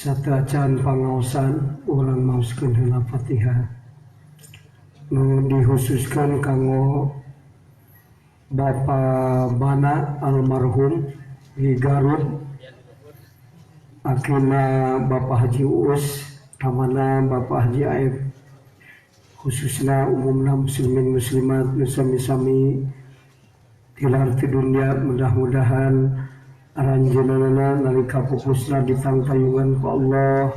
Sateuacan pangaosan urang maoskeun heula Fatihah nu dikhususkan kanggo Bapa Bana almarhum di Garut, akina Bapak Haji Uus, tamana Bapak Haji Aib, khususna umumna muslimin muslimat nu sami-sami tilar ti dunia. Mudah-mudahan aranjeunna nalika pupusna ditangtayungan ku Allah,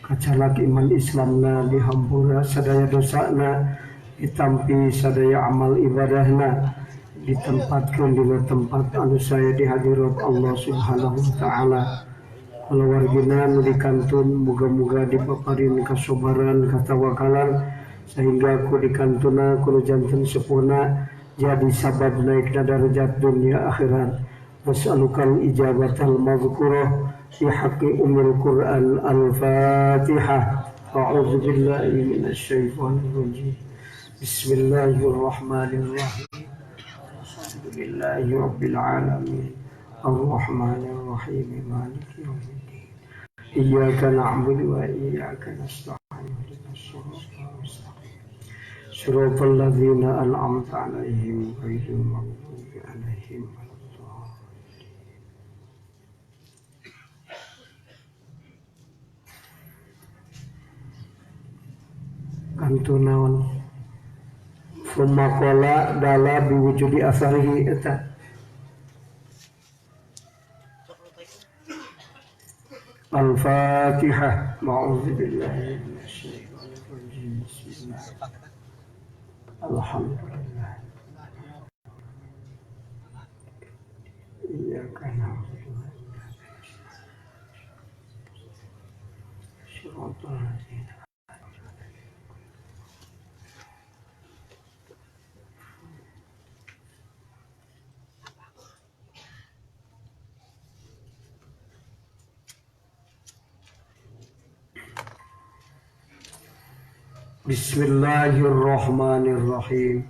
kacalak iman Islamna dihampura sadaya dosana, ditampi sadaya amal ibadahna, ditempatkeun dina tempat anu saya di hadirat Allah Subhanahu wa taala. Kulawargina nu dikantun muga-muga dipaparin kasabaran katawakalan sehingga ku dikantuna kudu janten sepuhna jadi sabab naikna darajat dunia akhirat. Nas'alukal ijabatal madhkurah fi haqqi ummil Qur'an. Al-Fatihah. A'udzu billahi minasy syaithanir rajim. Bismillahirrahmanirrahim. Alhamdulillahi rabbil alamin. Ar-Rahmanir Rahim. Maliki yaumiddin. Iyyaka na'budu wa iyyaka nasta'in. Ihdinas siratal mustaqim. Shiratal ladzina an'amta 'alaihim ghairil maghdubi 'alaihim. Kantunaon fumakola dala biwujudi asarihi eta Al-Fatihah. A'udzu billahi minasy syaithanir rajim. Bismillah. Alhamdulillah. Iyyaka na'budu wa iyyaka nasta'in. Bismillahirrahmanirrahim.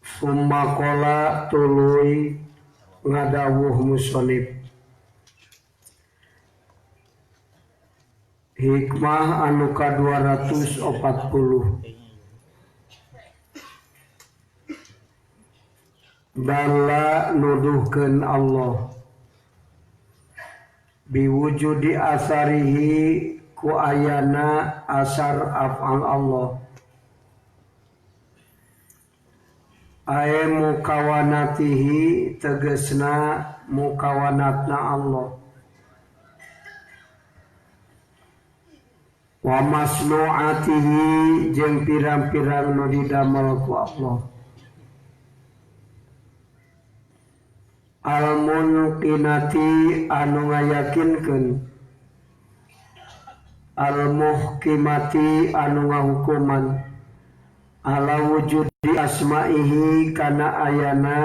Summa qala tuluy ngadawuh musannif. Hikmah anu ka 240. Dalla nuduhkeun Allah biwujudi asarihi ku ayana asar af'al Allah, ae mukawanatihi tegesna mukawanatna Allah, wa masnu'atihi jeung pirang-pirang nu didamel ku Allah, al-munqinati anu ngayakinkeun, al-muhkimati anu ngahukuman, ala wujudi asma'ihi kana ayana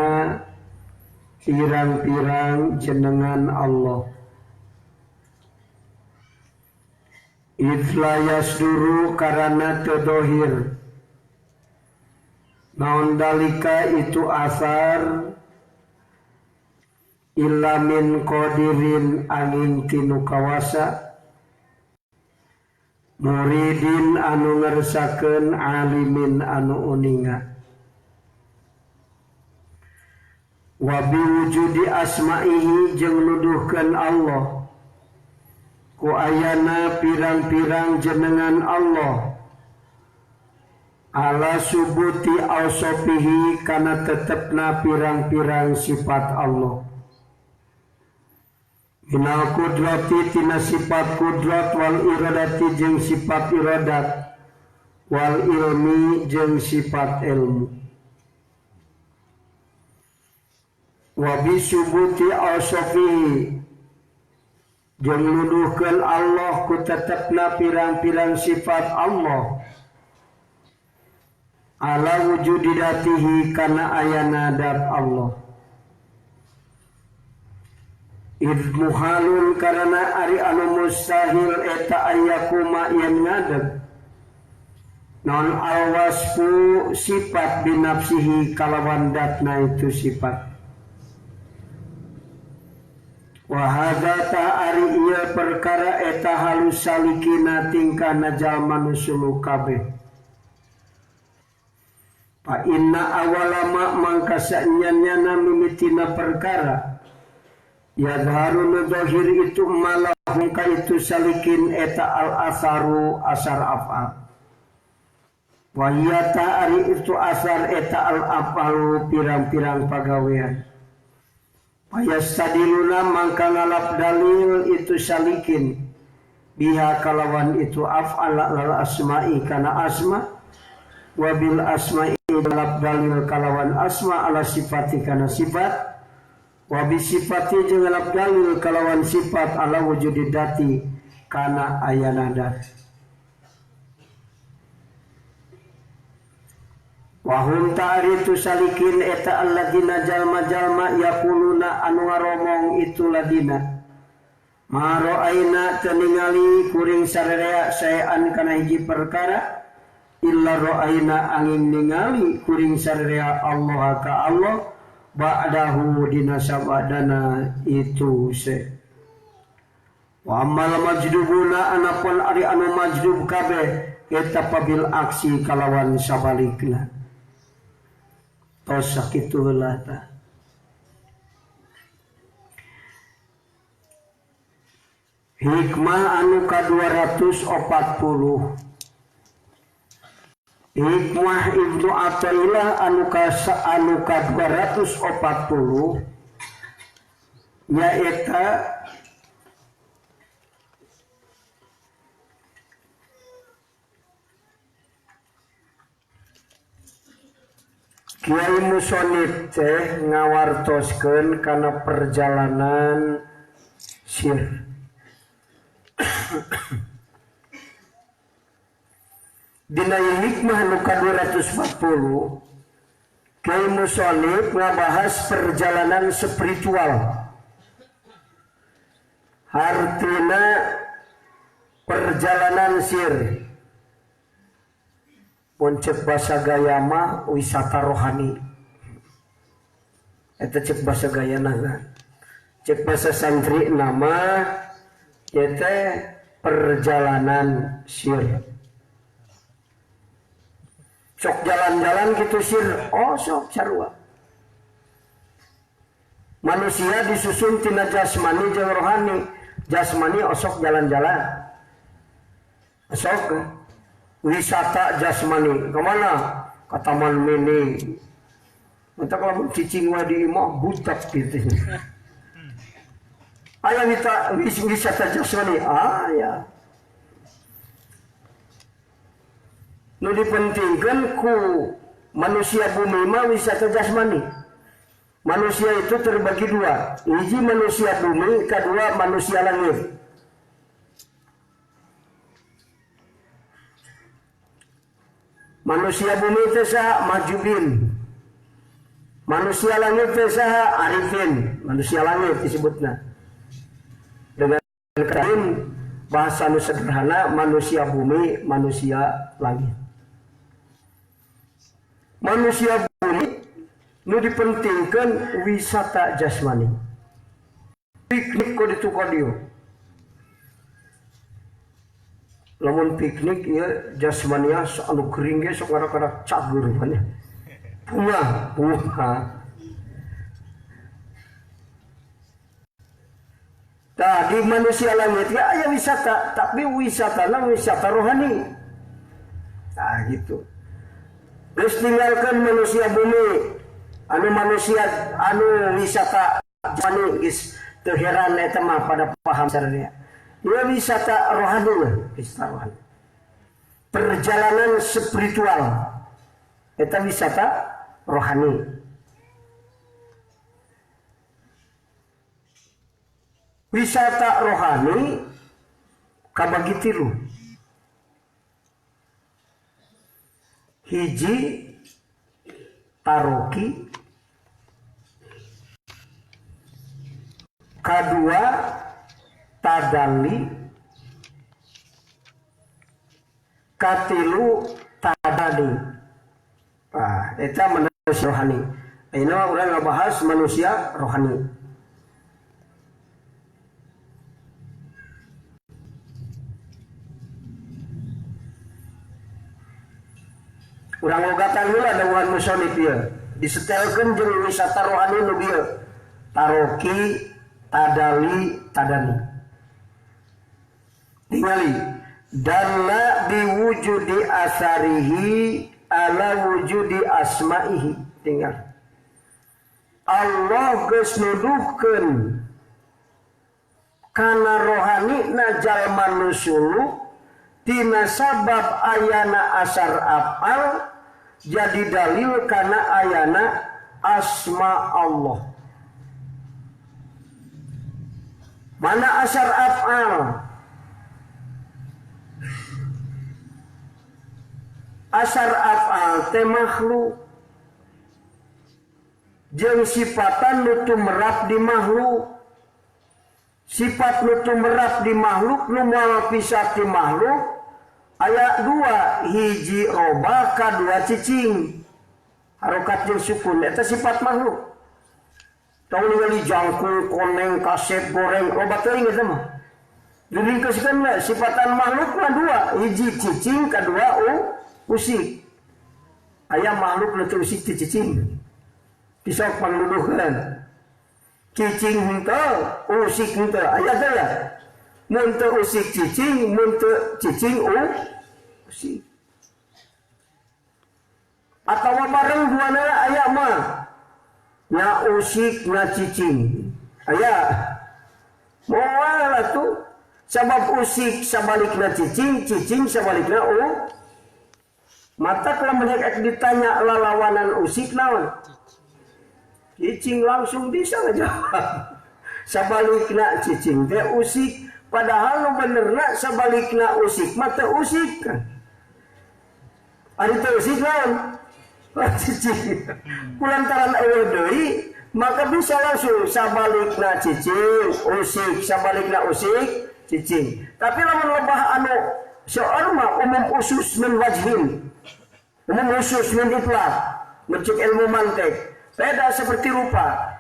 pirang-pirang jenengan Allah. Idla yasduru karana tedohir, naon dalika itu asar, illa min qadirin angin tinu kawasa, muridin anu ngersakeun, alimin anu uninga. Wa biwujudi asma'ihi jeung nuduhkeun Allah ku ayana pirang-pirang jenengan Allah, ala subuti ausofihi kana tetepna pirang-pirang sifat Allah, minal kudrati tina sifat kudrat, wal iradati jeung sifat iradat, wal ilmi jeung sifat ilmu. Wa bisubuti ausofihi jeung nuduhkeun Allah ku tetepna pirang-pirang sifat Allah, ala wujudi datihi kana ayana dat Allah. Id muhalun karana ari anu mustahil eta ayakuma yen ngadeg non alwasfu sifat binafsihi kalawan datna itu sifat, Wa hadza ta'ari ieu perkara eta halus salikina tingkahna jalma nu suluk kabeh. Fa inna awalama mangka sanyana mimitina perkara yadharu nudhahir itu malahum ka itu salikin eta al-asaru asar af'al wa hiya ta'ari itu asar eta al-afalu pirang-pirang pagawean payastadiluna mangka ngalap dalil itu salikin biha kalawan itu af'al lal asma'i kana asma wabil asma'i ngalap dalil kalawan asma ala sifati kana sifat wabi sifati jeung ngalap dalil kalawan sifat ala wujudi dati kana ayana dat wahum ta'ritu salikin eta alladina jalma-jalma yaquluna anu ngaromong itu ladina maro aina teningali kuring sarerea saean kana hiji perkara illa ra'aina angin ningali kuring sarerea Allah ka Allah ba'dahu dina sabadana itu se wa ammal majdubuna anapun ari anu majdub kabeh eta pabil aksi kalawan sabalikna tos sakitu heula tah hikmah anu ka 240 hikmah Ibnu Athaillah anu ka 240 nyaeta Kiai musonif teh ngawartoskeun kana perjalanan sir dina hikmah nu ka 240 Kiai musonif ngabahas perjalanan spiritual artina perjalanan sir mun cek basa gaya mah wisata rohani eta cek basa gaya kan cek basa santri nama eta perjalanan sir sok jalan-jalan gitu sir oh sok sarua manusia disusun tina jasmani jeung rohani jasmani osok jalan-jalan osok wisata jasmani kemana ke taman mini entah kalau cicing wadi imah butak gitu ayah wisata jasmani ya nu dipentingkan ku manusia bumi mah wisata jasmani manusia itu terbagi dua hiji manusia bumi kedua manusia langit manusia bumi teh saha majubin manusia langit teh saha arifin manusia langit disebutna dengan lain bahasa nu sederhana manusia bumi manusia langit manusia bumi nu dipentingkan wisata jasmani piknik kok ditu kodieu lamun piknik ya jasmania anu kering ge sok ngarak-ngarak cager banyak bunga di manusia langit ya aya wisata tapi wisatana wisata rohani nah gitu terus tinggalkan manusia bumi manusia wisata jasmani geus teu heran eta mah pada paham sararea ya wisata rohani wisata rohani perjalanan spiritual eta wisata rohani wisata rohani kabagi tilu hiji taroki kedua tadali katilu tadani nah eta manusia rohani ini urang ngabahas manusia rohani Urang logatan heula dawuhan musannif ieu. Disetelkeun jeung wisata rohani nu dieu. Taroki, tadali, tadani. Tingali dalla biwujudi asarihi ala wujudi asma'ihi. Tinggal Allah geus nuduhkeun kana rohani na jalma nu suluk tina sabab ayana asar af'al jadi dalil kana ayana asma Allah. Mana asar af'al? Asar af'al teh makhluk jeung sifatan nu tumrap di makhluk. Sifat nu tumrap di makhluk nu moal pisah ti makhluk aya dua, hiji roba, kadua cicing. Harokat jeung sukun eta sifat makhluk. Tong ningali jangkung, koneng, kasep, goreng, loba teuing eta mah. Diringkeskeun we sifatan makhluk mah dua, hiji cicing, kadua usik. Aya makhluk nu teu usik ti cicing. Pisok pangnuduhkeun. Cicing henteu, usik henteu. Aya teh ya. Mun teu usik cicing, mun teu cicing usik. Atawa bareng duana aya mah. Na usik na cicing. Aya. Moal atuh. Sabab usik sabalikna cicing, cicing sabalikna mata kalau mereka ditanya lalawanan usik naon? Cicing langsung bisa ngejawab. Sabalikna cicing teh usik, padahal nu benerna sabalikna usik mah teu usik kan. Ari teu usik naon? Cicing. Kulantaran eueuh deui maka bisa langsung sabalikna cicing, usik, sabalikna usik, cicing. Tapi lamun lebah anu soal mah umum usus min wajhin. Umum usus min itlaq. Mencek ilmu mantek. Beda seperti rupa.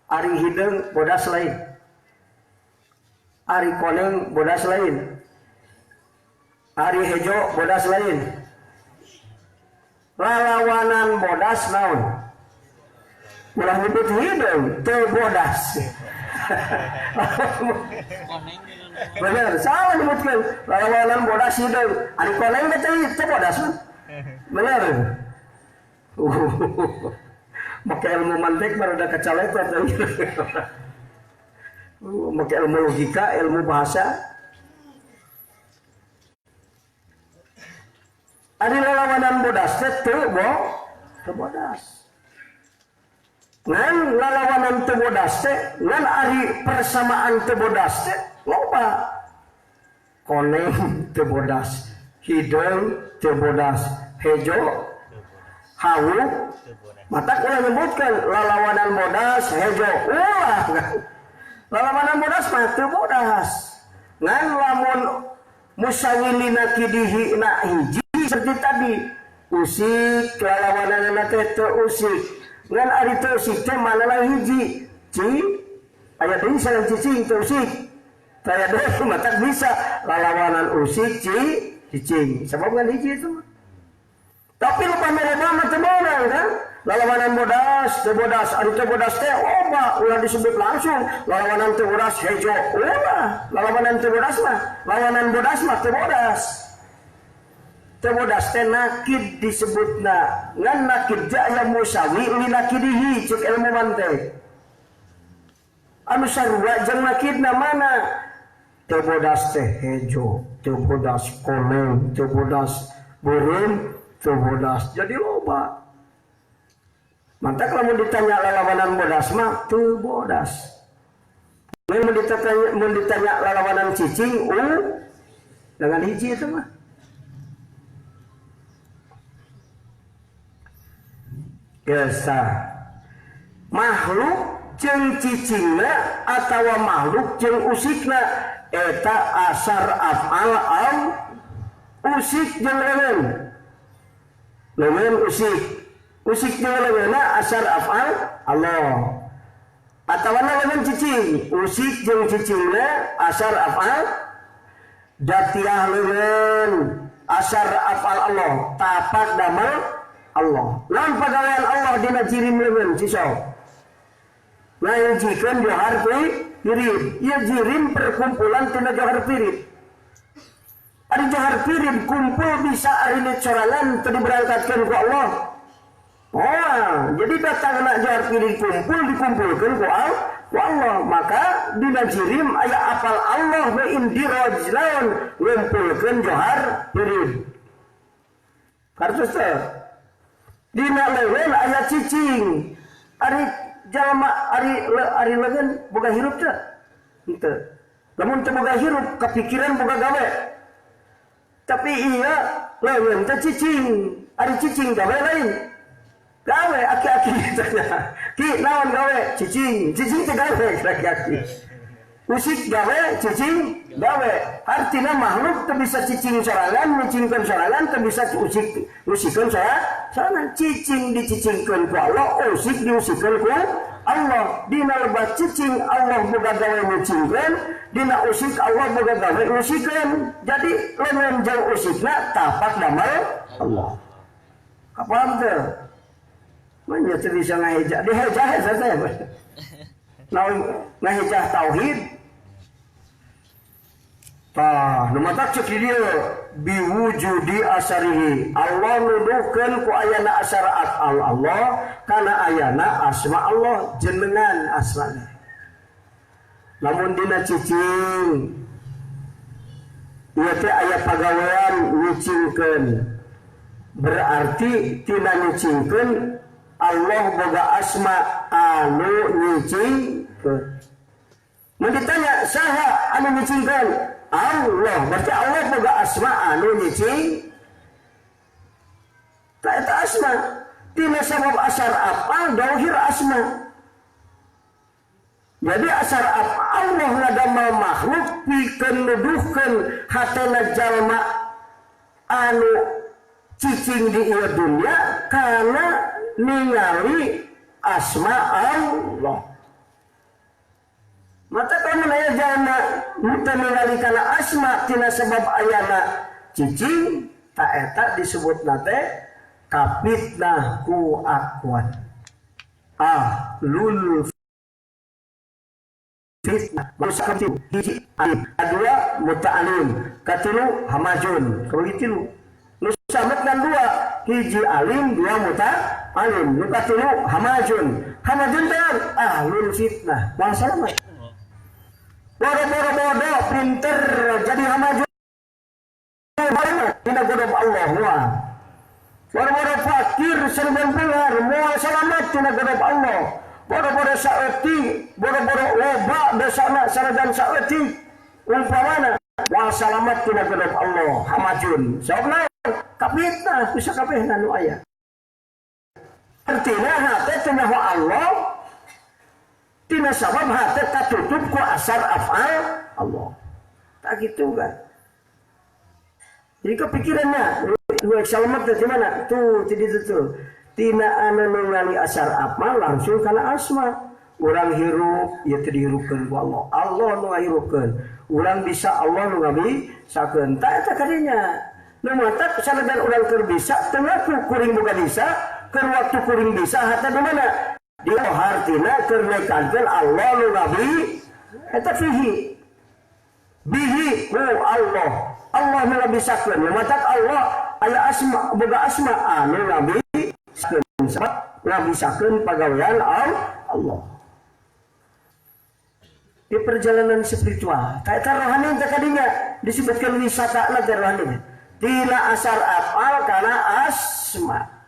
Ari hideung bodas lain. Ari koneng bodas lain. Ari hejo bodas lain. Lalawanan bodas naon? Ulah nyebut hideung teu bodas. Bener, salah nyebutkeun. Lalawanan bodas hideung. Ari koneng teh bodas. Bener. Maka ilmu mantek berada kecaletot. Maka ilmu logika, ilmu bahasa. Ari lalawanan bodas teh teu bodas. Ngan lalawanan teu bodas teh, ngan ari persamaan teu bodas teh loba. Koneng teu bodas, hideung teu bodas, hejo hawu mata kula nyebutkan lalawanan bodas hejo ulah lalawanan bodas mah teu bodas ngan lamun musawilina kidihi na hiji seperti tadi usik lalawanan teh teu usik ngan ari teu usik teh manehna hiji aya deui sareng cicing teu usik taya deui mata bisa lalawanan usik cicing sabab ngan hiji itu mah. Tapi lupa mereka mah teu bodas kan? Lalawanan bodas, teu bodas, ari teu bodas teh loba, ulah disebut langsung. Lalawanan teu bodas hejo, ulah. Lalawanan teu bodas mah, lawanan bodas mah teu bodas. Teu bodas teh nakid disebutna. Ngan nakid teh aya musawi li nakidihi cek ilmu mantek. Anu sarua jeung nakidna mana? Teu bodas teh hejo, teu bodas koneng, teu bodas beureum. Teu bodas jadi loba. Mantap kalau ditanya lalawanan bodas mah teu bodas. Mun ditanya lalawanan cicing dengan hiji itu mah. Biasa. Makhluk jeung cicingna atawa makhluk jeung usikna eta asar af'al au usik jeung lemen. Lemen usik jeung leunna asar af'al Allah. Atawana lemen cicing, usik jeung cicingna asar af'al datiah lemen asar af'al Allah. Tapak damel Allah. Naon pagawean Allah dina jirim leungeun cisau. Ngajikeun johar pirid. Ieu jirim perkumpulan tina johar pirid. Ari johar pirid kumpul bisa ari sorangan teu diberangkatkeun ku Allah. Oh, jadi datangna johar pirid kumpul dikumpulkeun ku Allah. Maka dina jirim aya apal Allah wa indiraj lawan ngumpulkeun johar pirid. Kartos teh dina leun aya cicing. Ari jalma ari leun boga hirup teh? Henteu. Lamun teu boga hirup kapikiran boga gawe. Tapi iya leun teh cicing. Ari cicing gawe lain. Gawe aki-aki tanya. Ki naon gawe? Cicing. Cicing teh gawe aki-aki. Usik gawe, cicing gawe. Artinya makhluk teu bisa cicing sorangan, micingkeun sorangan, teu bisa usikeun sorangan. Cicing dicicingkeun ku Allah, usik diusikeun ku Allah. Dina lebah cicing Allah boga gawe micingkeun, dina usik Allah boga gawe usikeun. Jadi leungeun jeung usikna tapak damel Allah. Kapaham teu? Manya teu bisa ngahejah, dihejah teh. Naon ngahejah tauhid. Tah, nu mata cek di dieu biwujudi asarihi. Allah nuduhkeun ku ayana asar Allah kana ayana asma Allah jenengan asmana. Lamun dina cicing ieu teh aya pagawean nyicingkeun. Berarti tina nyicingkeun Allah boga asma anu nyicingkeun. Mun ditanya saha anu nyicingkeun? Allah, berarti Allah boga asma anu nyicing. Ta eta asma tina sabab asar apa dohir asma. Jadi asar apa Allah ngadamel makhluk pikeun nuduhkeun hatena jalma anu cicing di ieu dunya kana ningali asma Allah. Mata kamu naya jalma muta ningali kana asma tina sebab ayana cicing ta eta disebut nate kapitnah ku akwan. Lul fitnah manusia ketilu hiji alim, kedua muta'alim, ketilu hamajun, ketilu nu sametkeun dua hiji alim dua muta'alim, nu katilu hamajun. Hamajun teh ahlul fitnah, masalah boro-boro bodoh pinter jadi hamajun tina godom Allah wa. Boro-boro fakir serban pengar moal salamat tina godom Allah. Boro-boro saeutik, boro-boro loba dosana sarajan saeutik umpamana moal salamat tina godom Allah hamajun. Sababna kapitnah bisa kabehna nu aya. Artina hate tina Allah tina sabab hati katutup ku asar af'al Allah. Tak gitu kan. Jadi kepikirannya lu selamat dari mana? Tuh tidak tuh. Tina anu ningali asar af'al langsung kana asma. Urang hirup ya teu dihirupkeun ku Allah. Allah nu ngahirupkeun. Urang bisa Allah nu ngabisakeun. Ta eta kadinya. Nu mata sanajan urang keur bisa teu ngaku kuring boga bisa, keur waktu kuring bisa hata di mana? Dia hartina kernekankan Allah lu nabi eta fihi bihi hu Allah nu ngabisakeun matak Allah aya asma boga asma anu ngabisakeun pagawean Allah. Di perjalanan spiritual ta eta rohani teh kadinya disebutkeun wisatana teh rohani tina asar afal kana asma.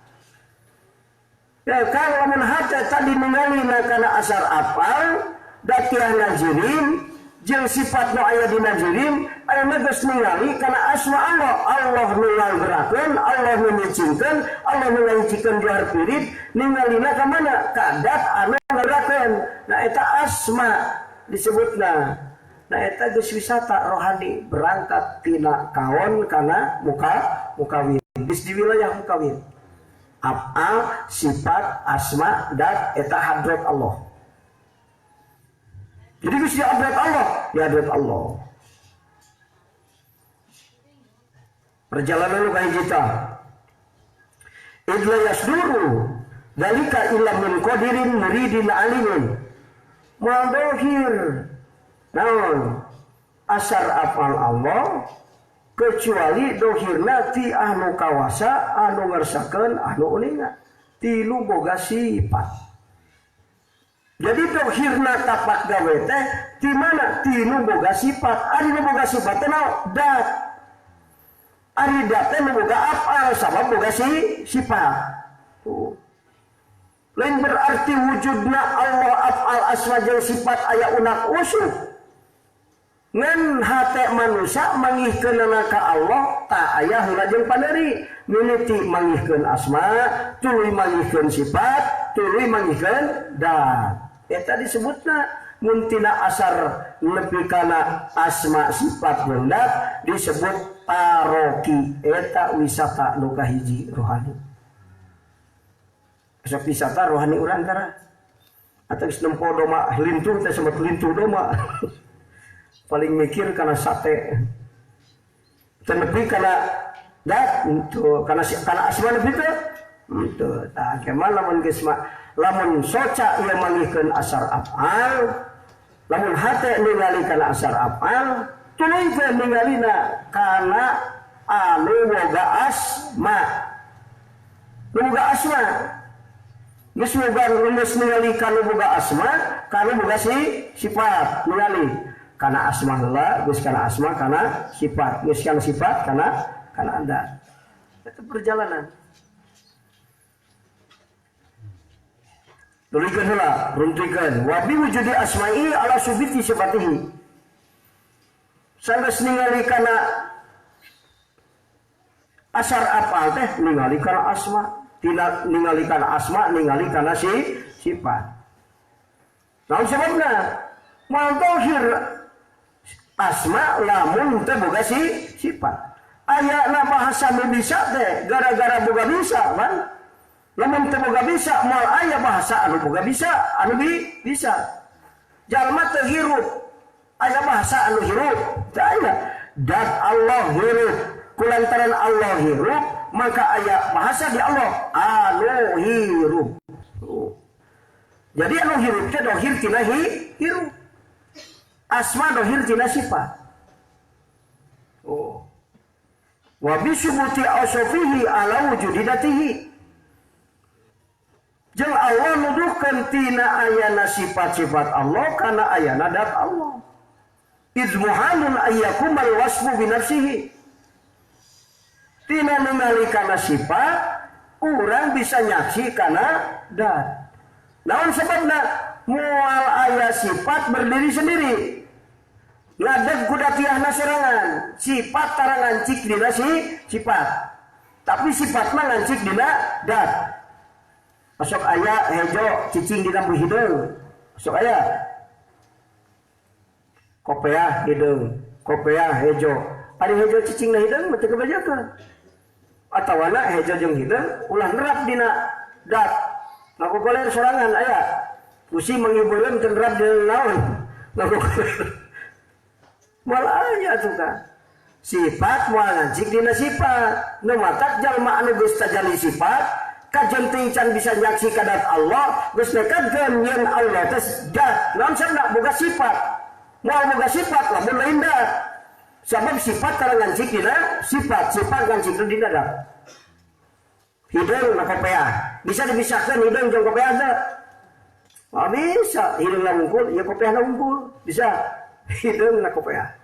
Ya kalau lamun hata tadi ningali kana asar afal datiah najirim jeung sifat nu aya di najirim aya geus ningali kana asma Allah nu ngagerakeun Allah nu nyicingkeun Allah nu ngicikeun johar pirid ningalina ka mana ka dat anu ngagerakeun. Nah eta asma disebutna. Nah eta geus wisata rohani berangkat tina kaon kana mukawin geus di wilayah mukawin. Af'al, sifat, asma, dan eta hadrat Allah. Jadi geus di hadrat Allah, di hadrat Allah. Perjalanan nu ka hiji tah. idla yasduru dalika illa min qadirin muridin alimin moal dohir naon asar afal Allah kecuali dohirna ti anu kawasa anu ngersakeun anu uningan tilu boga sifat. Jadi dohirna tapak gawe teh ti mana tilu boga sifat. Ari nu boga sifat teh naon dat. Ari dat teh nu boga afal sabab boga sifat. Tuh. Lain berarti wujudna Allah afal asma jeung sifat aya unak usuk. Ngan hate manusia mangihkeun ka Allah tak aya heula jeung paneri mimiti mangihkeun asma tuluy mangihkeun sifat tuluy mangihkeun dat eta disebutna mun tina asar nepi kana asma sifat jeung dat disebut taroki eta wisata nu kahiji rohani sok wisata rohani urang tara atawa geus nempo doma lintuh teh sempat lintuh doma paling mikir karena sate tenepi karena dat itu karena asma nepi teh itu tah kemana lamun geus lamun soca ieu mangihkeun asar afal lamun hate ningali kana asar afal tuluy teh ningalina kana anu boga asma geus ningali kana boga asma kana boga sifat ningali karena asma heula geus kana asma kana sifat geus kana sifat kana ada itu perjalanan tulikeun heula runtikeun wa bi wujudi asma'i ala subiti sifatihi sanggeus ningali kana asar afal teh ningali kana asma tidak ningali kana asma ningali kana sifat naon sababna moal dohir asma lamun teh boga sifat aya na bahasa nu bisa teh gara-gara boga bisa kan lamun teh boga bisa moal aya bahasa anu boga bisa anu bisa jalma teh hirup aya bahasa anu hirup teh aya dat Allah hirup kulantaran Allah hirup maka aya bahasa di Allah anu hirup jadi anu hirup teh dohir tina hirup asma dohir tina sifat. Oh. Wa bi subuti ausofihi ala wujudi datihi. Jeung Allah nuduhkeun tina ayana sifat-sifat Allah kana ayana dat Allah. Izmuhanun ayyakumal wasfu bi nafsihi. Tina ningali kana sifat urang bisa nyaksi kana dat. Naon sebabna moal aya sifat berdiri sendiri. Ngadeg kuda tiahna serangan sifat tara ngancik dina sifat tapi sifat mah ngancik dina dat masuk aya hejo cicing dina hideung masuk aya kopea hideung kopea hejo ari hejo cicing na hideung mah teu kabajakeun atawana hejo jeung hideung ulah nerap dina dat ngagogoler sorangan aya pusing manghibureun teu nerap dina naon ngagogoler moal aya tuh kan sifat moal ngancik dina sifat nu matak jalma anu geus tajali sifat kajenting can bisa nyaksi kadat Allah geus neukadkeun yen Allah teh dat naon sabda boga sifat moal boga sifat lamun lain dat sabab sifat tara ngancik dina sifat ngancik dina dat hideung na kopea bisa dipisahkeun hideung jeung kopea teh bisa hideung na wungkul ya kopea na wungkul bisa hideung na kopea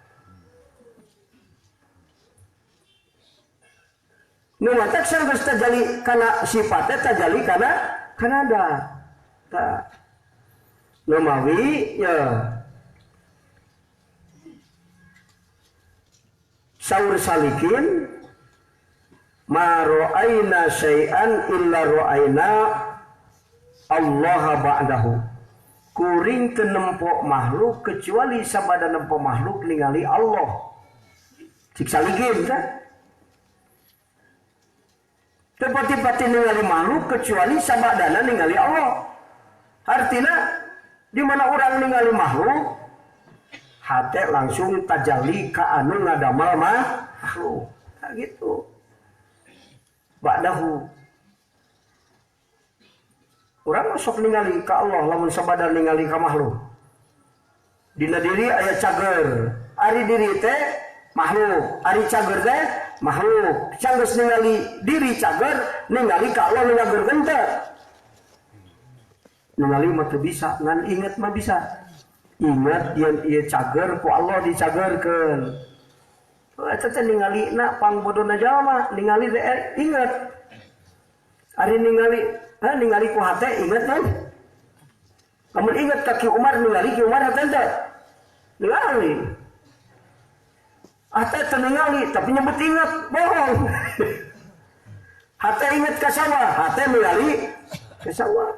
nu matak sanggeus tajali kana sifatna tajali kana dat ta nu mawi ya saur salikin ma ra'aina syai'an illa ra'aina Allah ba'dahu kuring teu nempo makhluk kecuali sabada nempo makhluk ningali Allah. Cik saligin teh. Teu pati-pati ningali makhluk kecuali sabadana ningali Allah. Artina di mana orang ningali makhluk hate langsung tajalli ka anu ngadamal makhluk. Nah, gitu. Ba'dahu Urang sok ningali ka Allah lamun sabada ningali ka makhluk. Dina diri aya cager. Ari diri teh makhluk, ari cager teh makhluk. Canggeus ningali diri cager, ningali ka Allah ngagerkeun teh. Ningali mah teu bisa, ngan inget mah bisa. Ingat yen ieu cager ku Allah dicagerkeun. Eta teh ningalina pangbodona jalma, ningali teh inget. Ari ningali ku hate inget kan? Lamun inget ka Ki Umar ningali Ki Umar hate teh. Ningali. Hate teh ningali tapi nyebut inget, bohong. Hate inget ka sawah, hate ningali ka sawah.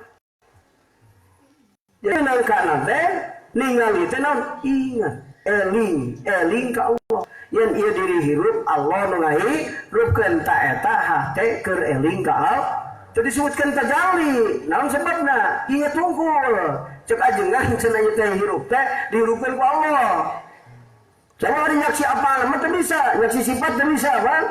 Jadi nangkana teh ningali teh naon ingat, eling ka Allah. Yen ieu diri hirup Allah nu ngahirupkeun ta eta hate keur eling ka Allah. Teu disebutkeun tajalli, naon sebabna? Ingat tungkul. Cek ajengan cenah ieu teh hirup teh dihirupkeun ku Allah. Coba ari nyaksi apa mah teu bisa, nyaksi sifat teu bisa, Bang.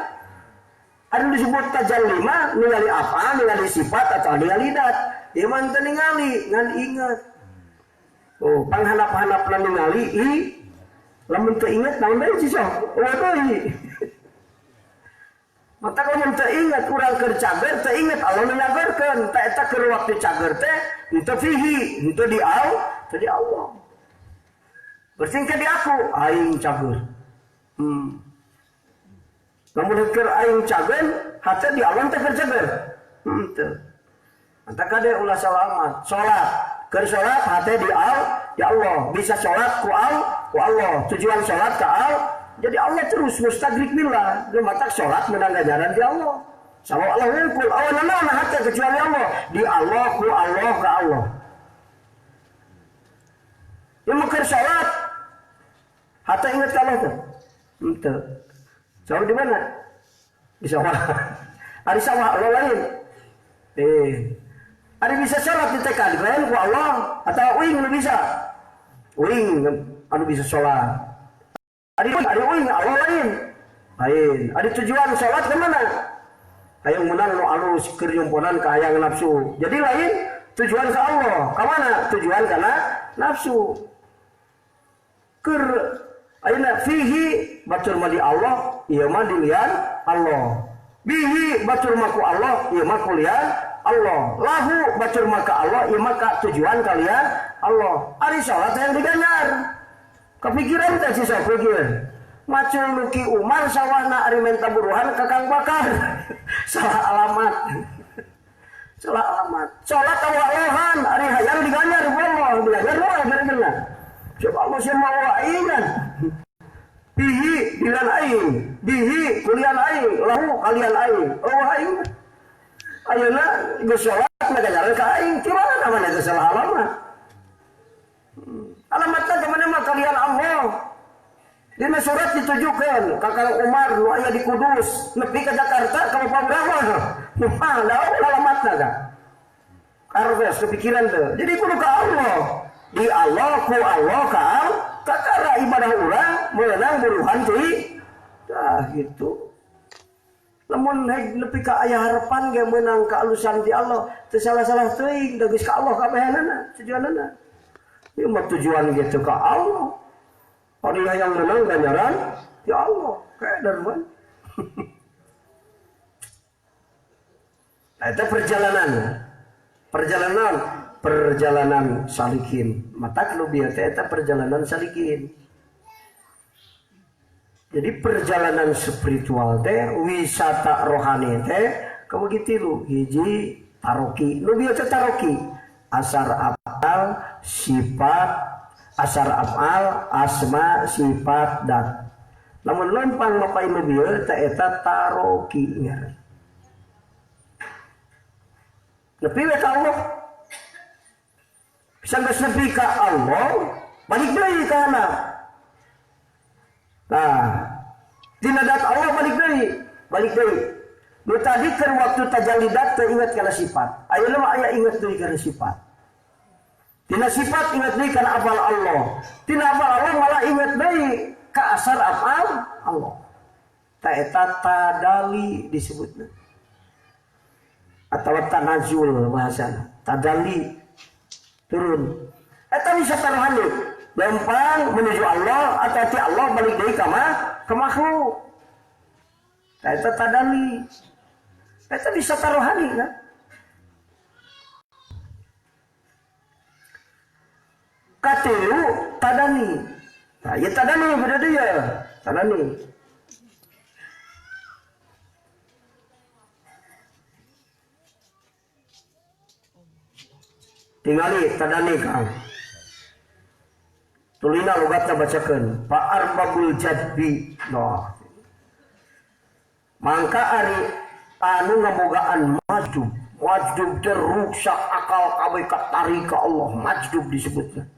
Ada disebut tajalli mah ningali apa, ningali sifat atau ningali dat. Ieu mah teu ningali, ngan ingat. Oh, panghanap-hanapna ningali lamun teu inget naon bae sih sok. Oh, deui. Mata lamun teu inget urang keur cager teu inget Allah ngagerkeun. Ta eta keur waktu cager teh henteu fihi, henteu di Allah. Bersingkat di aku aing cager. Lamun keur aing cager, hate di Allah teh keur cager. Henteu. Anta kade ulah salamat, salat. Keur salat hate di Allah, bisa salat ku Allah, tujuan salat ka Allah. Jadi Allah terus mustagrik billah, dia matak salat menang ganjaran di Allah. Sama Allah wungkul, awanana hate kecuali Allah, di Allah ku Allah ka Allah. Yang keur salat hate ingat ka Allah tuh. Henteu. Salat di mana? Di sawah. Ari sawah Allah lain. Ada bisa sholat di TK dibayar ku Allah atau uing anu bisa? Uing anu bisa sholat. Ada uing Allah lain. Ada tujuan sholat ke mana? Hayang menang nu alus keur nyumponan ka hayang nafsu. Jadi lain tujuan ke Allah. Ka mana? Tujuan kana nafsu. Keur ayeuna fihi batur mah di Allah, ieu mah dilian Allah. Bihi batur mah ku Allah, ieu mah kulian Allah. Lahu batur maka Allah, ieu maka tujuan kalian Allah. Ari salat yang diganjar. Kepikiran teh sisa pikir. Macul Luki Umar sawana ari menta buruhan ka Kang Bakar. Salah alamat. Salah alamat. Salat Allah-Allahan ari hayang diganjar ku Allah, diganjar wae bener-bener. Coba Allah semua Allah aingan. Bihi bilan aing, bihi kulian aing, lahu kalian aing. Allah aing. Ayeuna geus salat ngajaran ka aing, gimana namanya itu salah alamat. Alamatna ka mana mah kalian Allah. Dina surat ditujukeun ka Kang Umar nu aya di Kudus, nepi ka Jakarta ka Pabrama. Nah, daun alamatna ka. Karena kepikiran teu. Jadi kudu ka Allah. Di Allah ku Allah ka kakara ibadah urang meunang buruhan teh. Tah gitu. Lamun nepi ka aya harapan ge meunang ka alusan ti Allah, teu salah-salah teuing da geus ka Allah kabehanana, tujuanana. Ieu mah tujuan gitu ka Allah. Ari yang menang ganjaran ti Allah, kaeder mah. Eta perjalanan salikin. Matak nu bieu teh eta perjalanan salikin. Jadi perjalanan spiritual teh wisata rohani teh kamu gitu hiji taroki. Nu bieu teh taroki. Asar afal sifat, asar afal asma sifat dat. Lamun lempang mapai nu bieu teh eta taroki ngaran. Nepi we ka Allah. Bisa geus nepi ka Allah, balik deui ka kana. Nah, dina dat Allah balik deui. Nu tadi keur waktu tajalli dat teu inget kana sifat. Ayeuna mah aya inget deui kana sifat. Dina sifat inget deui kana afal Allah. Dina afal Allah malah inget deui ka asar afal Allah. Ta eta tadali disebutna. Atau tanazul bahasana. tadalli turun. Eta bisa taruhani lempang menuju Allah atau ti Allah balik deui ka makhluk. Eta tadalli. Eta bisa taruhani kan? Katilu tadani. Nah, ya tadani berarti ya. Tadani. Tingali tadani Kang. Tulina logatna bacakeun. Fa arbabul jadbi. Noh. Mangka ari anu ngabogaan majdub. Majdub terruksak akal kabeh katari ka Allah. Majdub disebutna.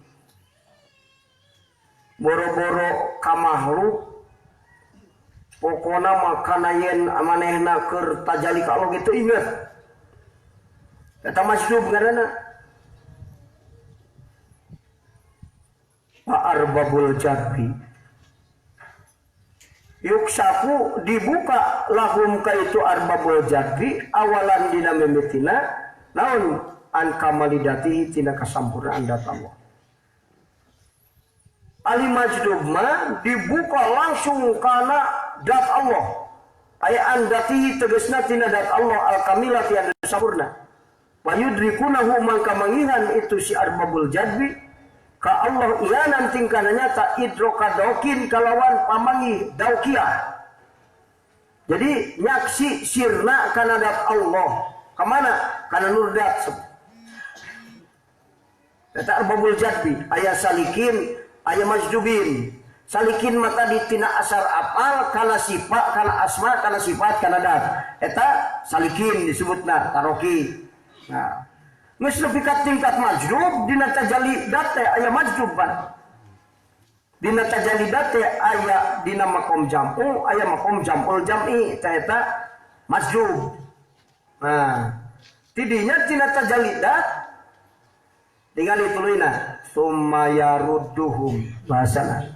Boro-boro ka makhluk pokona makana yen manehna keur tajali ka Allah gitu inget. Eta majdub ngaranna. Arbabul jadbi yuksaku dibuka lahum kaitu arbabul jadbi awalan dina mimitina naon an kamalidati tina kasampurnaan dat Allah. Ali majdub ma dibuka langsung kana dat Allah aya an datihi tegasna tina dat Allah al kamilati anu sampurna wa yudrikunahu mangka mangihan itu si arbabul jadbi ka Allah iya nanting kana nyata idroka daukin kalawan pamangi daukiah. Jadi nyaksi sirna kana dat Allah. Kamana? Kana nurdat. Eta arbabul jadbi aya salikin, aya majdubin. Salikin mata ditina asar apal kana sifat, kana asma, kana sifat, kana dat. Eta salikin disebutna taroki. Nah, geus nepi ka tingkat majdub dina tajalli dat teh aya majdub ban. Dina tajalli dat teh aya dina maqam jam'u, aya maqam jam'ul jam'i eta majdub. Nah, tidinya dina tajalli dat tingali tuluina summa yarudduhum bahasana.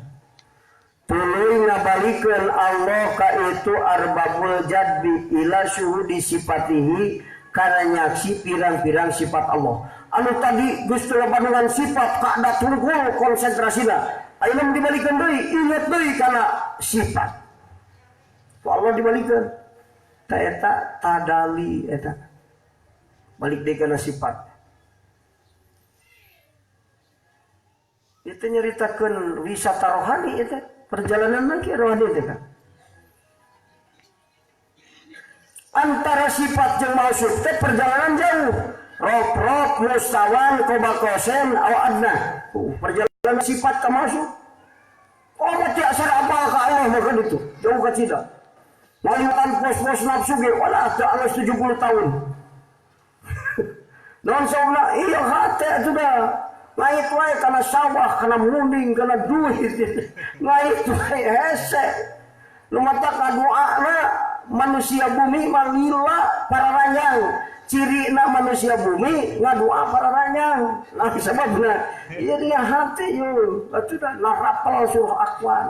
Tuluy ngabalikeun Allah ka itu arbabul jadbi ila syuhudi sifatihi karena nyaksi pirang-pirang sifat Allah. Anu tadi Gusti dengan sifat kada tunggul konsentrasina. Ayeuna dibalikeun deui, inget deui kana sifat. Ku Allah dibalikeun. Ta eta tadali eta. Balik deui kana sifat. Itu nyeritakeun wisata rohani eta, perjalanan lagi rohani eta. Antara sifat jeung mausuf teh perjalanan jauh. Rob mustawan kobakosen aw adna. Perjalanan sifat ka mausuf. Oh mati asar apa ka Allah maka itu. Jauh ka cida. Ngaliwatan pos-pos nafsu ge wala teh alus 70 tahun. Non sauna iya hate atuh da. Ngait wae kana sawah, kana munding, kana duit. Ngait wae hese. Nu mata ka doana manusia bumi malila para ranyang ciri na manusia bumi ngadua para ranyang nah sebabna ieu dia hati yeuh atuh da narapal surah akwan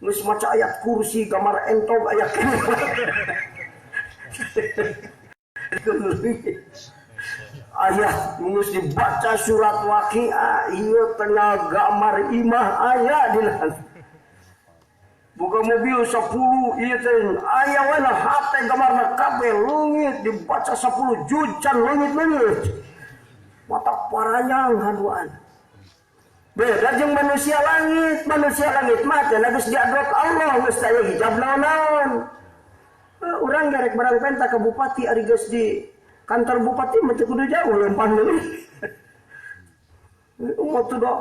geus maca ayat kursi gambar entog aya ayat geus dibaca surat waqiah ieu tengah gambar imah aya dina buka mobil 10 ieu teh aya we na hate gamarna kabeh leungit dibaca 10 jucan leungit-leungit. Mata paranyang haduan. Beda jeung manusia langit mah teh geus diadrot Allah geus aya hijab naon. Urang garek barang penta ka bupati ari geus di kantor bupati mah teu kudu jauh lempang deui. Umat teh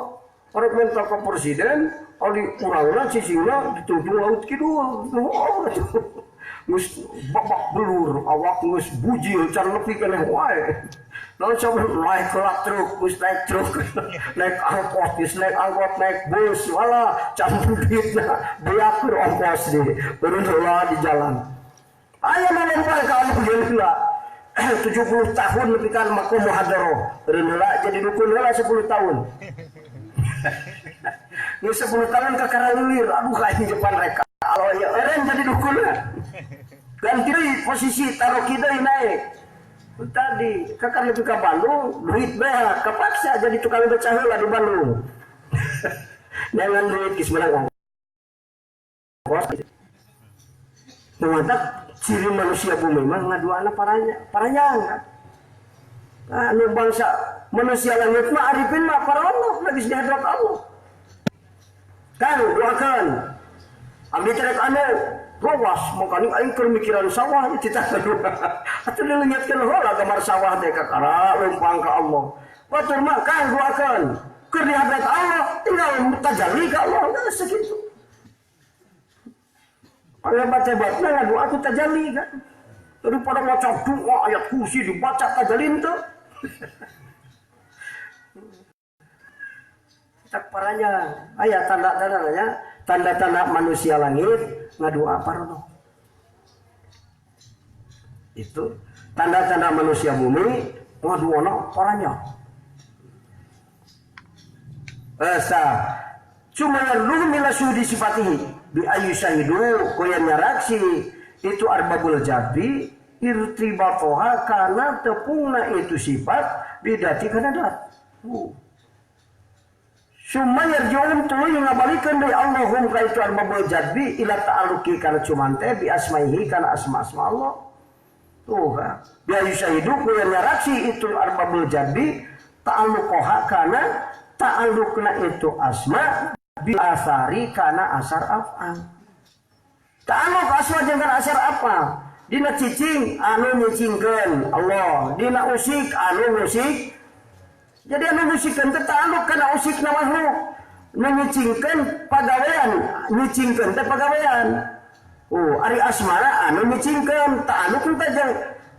arek minta ka presiden, ali urangna cicingna ditujung laut kidul. Geus babak belur, awak geus bujil can nepi keneh wae. Lalu coba naik kelak truk, geus naik truk, naik angkot, geus naik angkot, naik bus, wala can duitna beak ongkos deui, beureuh heula di jalan. Aya nalempar ka anu geulila. 70 tahun nepi ka makom muhadharah. Beureuh heula jadi dukun heula 10 tahun. Ini 10 tahun kakaralulir, aduh kain Jepang reka. Kalau ya orang jadi dukun ganti posisi taruh kita naik. Tadi kakak itu ke Bandung, duit beak, kepaksa jadi tukang becah heula di Bandung. Dengan duit geus menang ongkos. Mantap ciri manusia bumi mah ngaduana paranya. Nah, anu bangsa manusia langit mah arifin mah parono lagi di hadrat Allah. Kan doakan. Abdi teh anu ruas makanya aing keur mikiran sawah ieu cita kedua. Atuh dileungitkeun heula gambar sawah teh kakara lempang ka Allah. Batur mah kan doakan. Keur di hadrat Allah tinggal tajalli ka Allah geus sakitu. Hebat-hebatna ngadoa ku tajalli kan. Daripada maca doa ayat kursi dibaca tajalli teu. Tak paranya aya tanda-tanda manusia langit ngadoa parono. Itu tanda-tanda manusia bumi ngadoana paranya. Cuma yang mila sudi sifatihi bi ayu syahidu koyan nyaraksi itu arbabul jadbi irtibatoha kana tepungna itu sifat bidati kana dat. Summa yarjuun tuluy ngabalikeun deui Allahum ka itu arbabul jadbi ila ta'alluqi kana cuman teh bi asmaihi kana asma-asma Allah. Tuh kan. Bi ayu syahidu koyan nyaraksi itu arbabul jadbi ta'alluqoha kana ta'alluqna itu asma bi asari kana asar af'al. Ta'alluq asma jeung kana asar af'al. Dina cicing anu nyicingkeun Allah, dina usik anu musik. Jadi anu musikeun teh ta'alluq kana usikna makhluk. Nu nyicingkeun pagawean, nyicingkeun teh pagawean. Oh, ari asmana anu nyicingkeun ta'alluq teh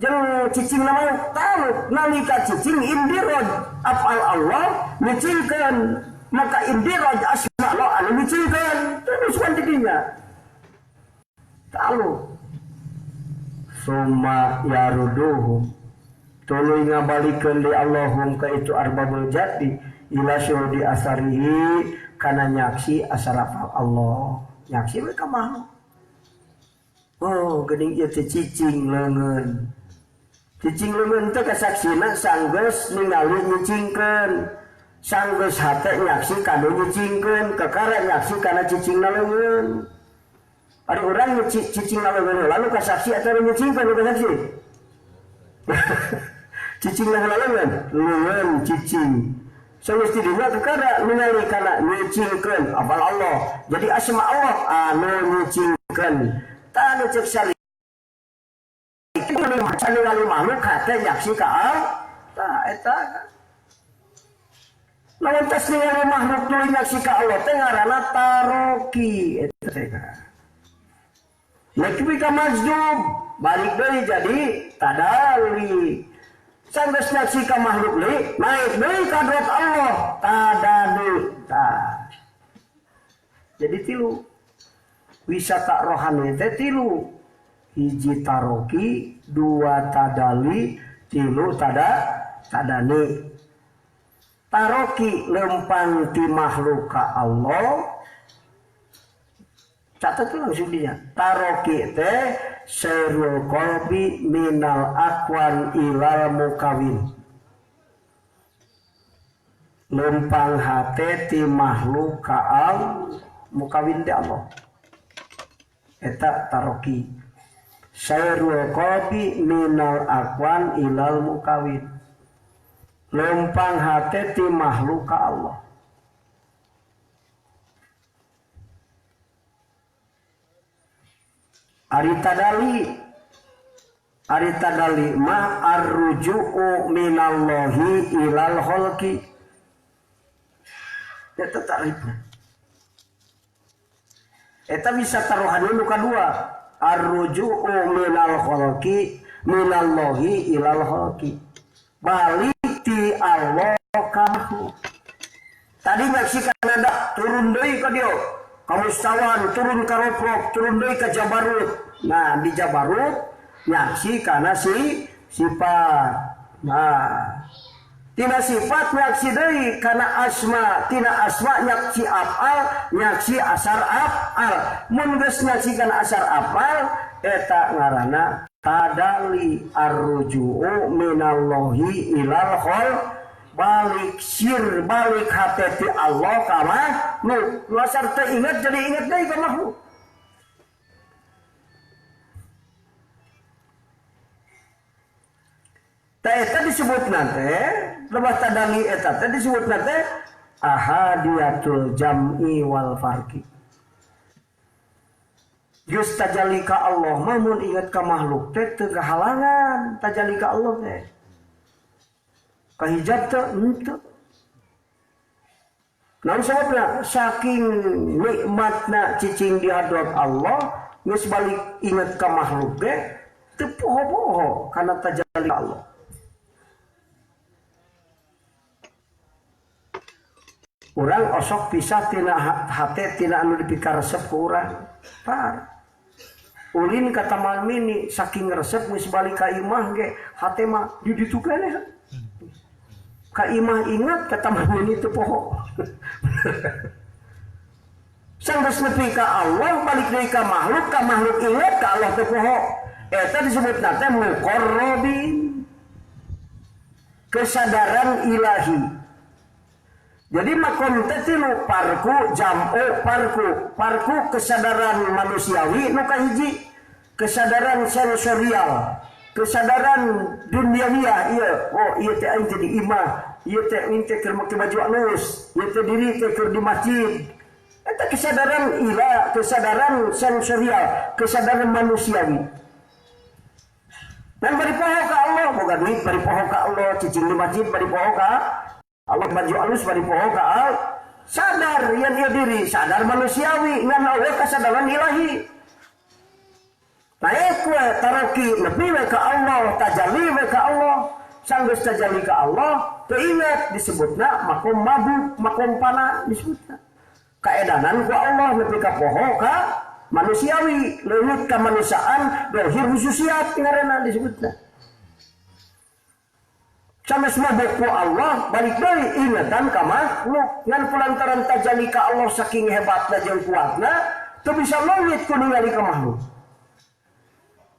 jeung cicingna makhluk ta'alluq nalika cicing indiraj af'al Allah nyicingkeun maka indiraj asma Allah anu nyicingkeun terus kan didinya. Ta'alluq summa yaruduhum tuluy ngabalikeun di Allahum ka itu arbabul jaddi ila syuhudi asarihi kana nyaksi asar Allah nyaksi we ka makhluk. Oh geuning ieu teh cicing leungeun teh kasaksina sanggeus ningali nyicingkeun sanggeus hate nyaksi kanu nyicingkeun kakara nyaksi kana cicingna leungeun. Ada orang cicing lalu kasaksi atau nyicingkan kasaksi. Cicing lalu cicing. Semesti dina kekara ningali kana nyicingkan apal Allah. Jadi asma Allah anu nyicingkan. Tanu cek sali. Anu lalu makhluk kate nyaksi ka Allah. Tah eta. Lawan tas ningali makhluk tuluy nyaksi ka Allah teh ngaranna taroki eta teh. Nekwi ka majdub balik deui jadi tadali. Sanggeus nyaksi ka makhluk li naik deui ka hadrat Allah tadali. Jadi tilu wisata rohani teh tilu. Hiji taroki, dua tadali, tilu tadani. Taroki lempang ti makhluk ka Allah. Catat tuh langsung dia. Taroki teh serul qalbi minal akwan ilal mukawin. Lempang hate ti makhluk ka mukawin di Allah. Eta taroki. Serul qalbi minal akwan ilal mukawin. Lempang hate ti makhluk ka Allah. Ari tadali ma arruju'u minallahi ilal khalqi. Eta tarifna. Eta bisa taruhan nu kadua. Arruju'u minal khalqi minallahi ilal khalqi. Balik ti Allah ka makhluk. Tadi nyaksikan ada turun deui ka dieu. Kamustawan turun ka Roprok, turun deui ka Jabarut. Nah, di Jabarut nyaksi kana sifat. Nah, tina sifat nyaksi deui kana asma, tina asma nyaksi af'al, nyaksi asar af'al. Mun geus nyaksi kana asar af'al eta ngaranna tadali arruju'u minallahi ilal khol balik hati ti Allah kama nu asar teu ingat jadi ingat deui ka makhluk. Eta disebut nanti, lebah tadali eta disebut nanti ahadiyatul jam'i wal farqi. Just tajali ka Allah, mamun ingat ka makhluk teh teu kahalangan tajali ka Allah teh. Kahijab teh henteu. Namun sababna saking nikmatna cicing di hadrat Allah, geus balik ingat ka makhluk teh teu poho-poho kana tajali ka Allah. Urang osok pisah tina hate tina anu dipikar resep ku urang. Par. Ulin kata malmini saking resep geus balik ka imah ge hate mah di ditu keneh. Ka imah ingat kata malmini teu poho. Sanggeus nepi ka Allah balik deui ka makhluk ingat ka Allah teu poho. Eta disebutna teh muqarrabin. Kesadaran ilahi. Jadi makom teh tilu parku jam'u parku kesadaran manusiawi nu kahiji kesadaran sensorial kesadaran duniawiah ieu oh ieu teh aing jadi imah ieu teh aing teh keur make baju alus ieu teh diri teh keur di masjid eta kesadaran ilah kesadaran sensorial kesadaran manusiawi dan bari poho ka Allah boga duit bari poho ka Allah cicing di masjid bari poho ka Allah baju alus bari poho ka al sadar yang dia diri sadar manusiawi ngan Allah kesadaran ilahi naik we taroki lebih we ka Allah tajalli we ka Allah sanggeus tajalli ka Allah teu ingat disebutna makom mabuk makom pana disebutna kaedanan ku Allah nepi ka poho ka manusiawi leungit ka manusiaan dohir khususiat ngaranna disebutna. Sampai semua buku Allah balik dari ingatan ka makhluk ngan kulantaran tajalli ka Allah saking hebatna jeung kuatna teu bisa leungit ku ningali ka makhluk.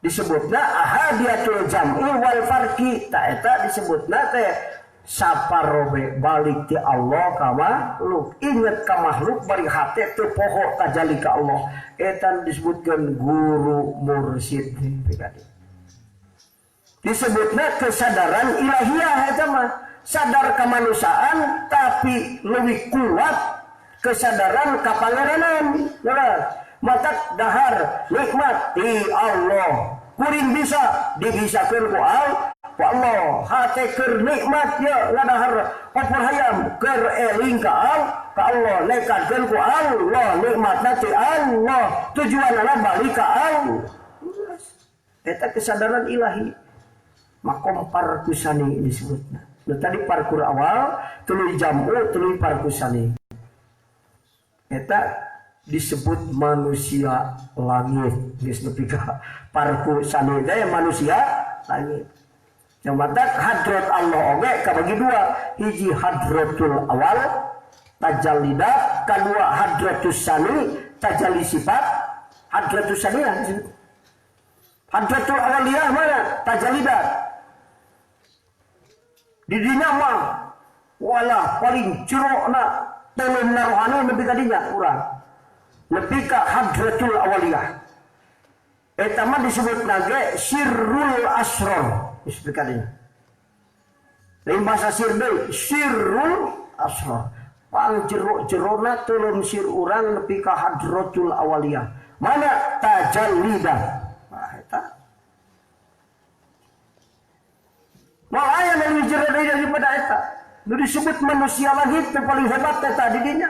Disebutna ahadiyatul jam'i wal farqi ta eta disebutna teh saparobe balik ti Allah ka makhluk inget ka makhluk bari hate teu poho tajalli ka Allah eta disebutkeun guru mursyid pribadi. Disebutnya kesadaran ilahiyah eta mah sadar kemanusiaan tapi lebih kuat kesadaran kapangeranan mata dahar nikmat di Allah kuring bisa dibisakeun ku Allah hate keur nikmat ya ngadahar opor hayam keur eling ka Allah nekatkeun ku Allah nikmatna ti Allah tujuanna balik ka Allah eta kesadaran ilahi makom parkusani disebutnya. Nah, tadi parkur awal, tuluy jam'u, tuluy parkusani. Eta disebut manusia langit. Geus nepi ka parkusani teh manusia langit. Yang mata hadrat Allah oge kabagi dua, hiji hadratul awal tajallidat, kedua hadratus sani tajalli sifat. Hadratus sani disebut. Hadratul awaliyah mana? Tajallidat. Di dinya mah wala paling jerokna telun rohani nepi ka dinya urang nepi ka hadratul awaliyah eta mah disebutna ge sirrul asrar disebut ka dinya lain bahasa sir deui sirrul asrar pang jerona telun sir urang nepi ka hadratul awaliyah mana tajallidah eta malah aya nu lebih jero daripada eta. Nu disebut manusia langit yang paling hebat eta di dinya.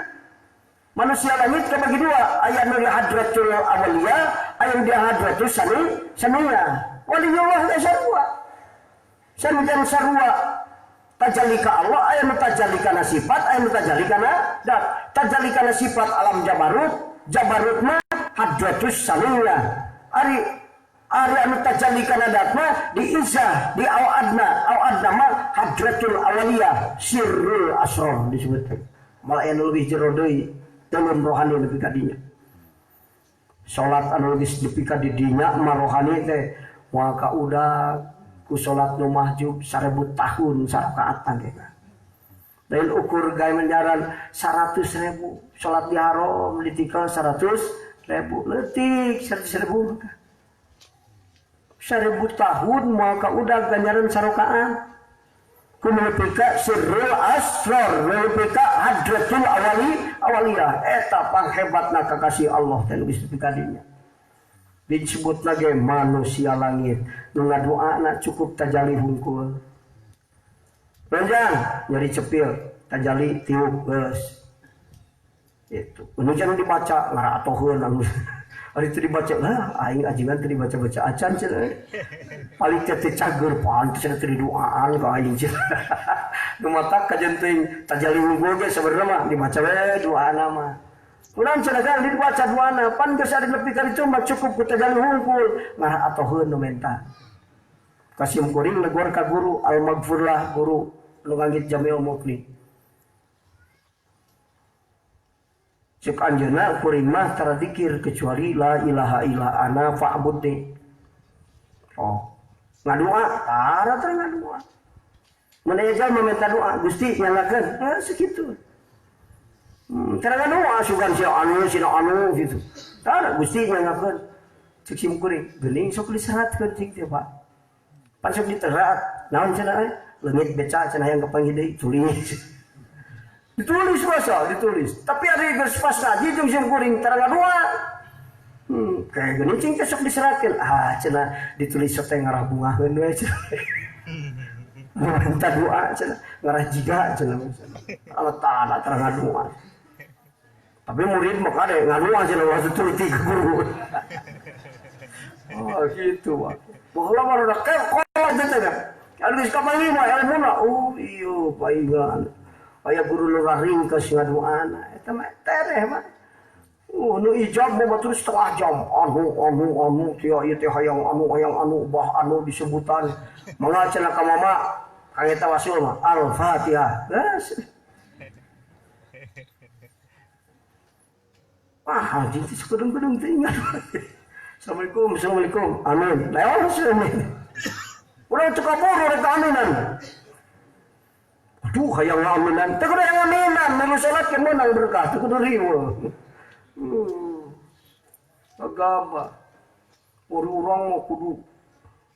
Manusia langit kabagi dua, aya nu di hadratul awaliyah, aya nu di hadratul saniyah. Waliyullah sarua. Sanjan sarua. Tajalli ka Allah, aya nu tajalli kana sifat, aya nu tajalli kana dat. Tajalli kana sifat alam jabarut mah hadratus saniyah. Ari anu tajalli kana datna di Isa di awadna mah hadratul awaliyah sirrul asrar disebutkeun malah anu leuwih jero deui telun rohani nepi ka dinya salat anu geus nepi ka di dinya mah rohani teh moal kaudag ku salat nu mahjub 1000 tahun sarakaatan ya. Dan ukur gaya menjaran 100.000 salat di haram ditikal 100.000 letik 100.000 1000 tahun moal kaudag ganjaran sarakaat kumulipika sirrul asrar mulipika hadratul awaliyah eta panghebatna kakasih Allah dan Gusti kadinya disebut lagi manusia langit nu ngadoana cukup tajali hungkul panjang nyari cepil tajali tiup geus itu nu jangan dibaca ngaratoheun anu hari itu dibaca lah aing ajinan tadi baca acan cenah paling teh cager pantes cenah teh doaan ka aing cenah nu matak kajenting tajali hungkul ge sabenerna mah dibaca we doana mah urang cenah kan dibaca doana pan geus ada nepi ka ditu mah cukup ku tajali hungkul ngaratoheun nu menta kasim kuring negor ka guru al maghfurlah guru nu ngangit Jamiul Mukni cek anjeunna kuring mah tara zikir kecuali la ilaha illa ana fa'budni. Oh, ngadoa, tara ngadoa. Mun aya jalma minta doa, Gusti nyalakeun, segitu. Tara ngadoa sugan si anu gitu. Tara Gusti nyalakeun. Cek sim kuring, geuning sok diseratkeun cik teh Pak. Pan sok diterat, naon cenah leungit beca cenah yang kepanggih deui tulis. Ditulis masa, ditulis. Tapi ada geus pas ngaji jeung sim kuring tara ngadoa. Kayak gini cing sok diserahkeun. Cenah ditulis sok teh ngarah bungaheun we cenah. Minta doa cenah, ngarah jiga cenah. Allah taala tara ngadoa. Tapi murid mah kade ngadoa cenah waktu tuliti ke guru. Oh gitu, Pak. Baheula mah udah kolot teh kan. Geus kapangi mah ilmuna. Oh iya, paingan. Aya guru nu ringkes ngadoana eta mah tereh mah nu ijab mah terus setengah jam anu kieu ieu teh hayang anu bah anu disebutan mangga cenah ka mama ka eta wasul mah al-fatihah geus haji teh kedeng-kedeng teh ingat Assalamualaikum amin lewat amin urang teu kaburu rek aminan. Aduh, hayang ngaminan. Teu kudu ngaminan, melu salat kan meunang berkah, teu kudu riweuh. Agama. Urang mah kudu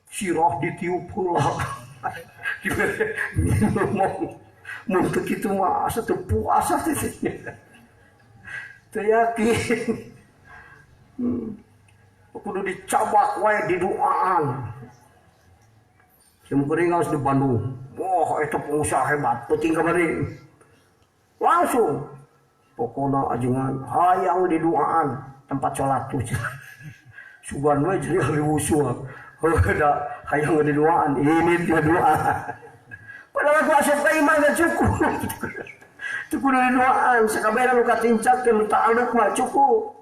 sirah ditiup heula. Mun teu kitu mah asa teu puasa teh. Teu yakin. Kudu dicabak wae di doaan. Sim kuring ngaos di Bandung. Wah, itu pengusaha hebat, penting kemarin. Langsung, pokoknya ajengan, hayang di doaan tempat sholat tuh. Sugan we jadi ahli wusul. Ada hayang di doaan, ini dia doa. Padahal aku asal ke iman gak cukup. Cukup di doaan, sekabehna nu katincak ke nu ta'aluk mah cukup.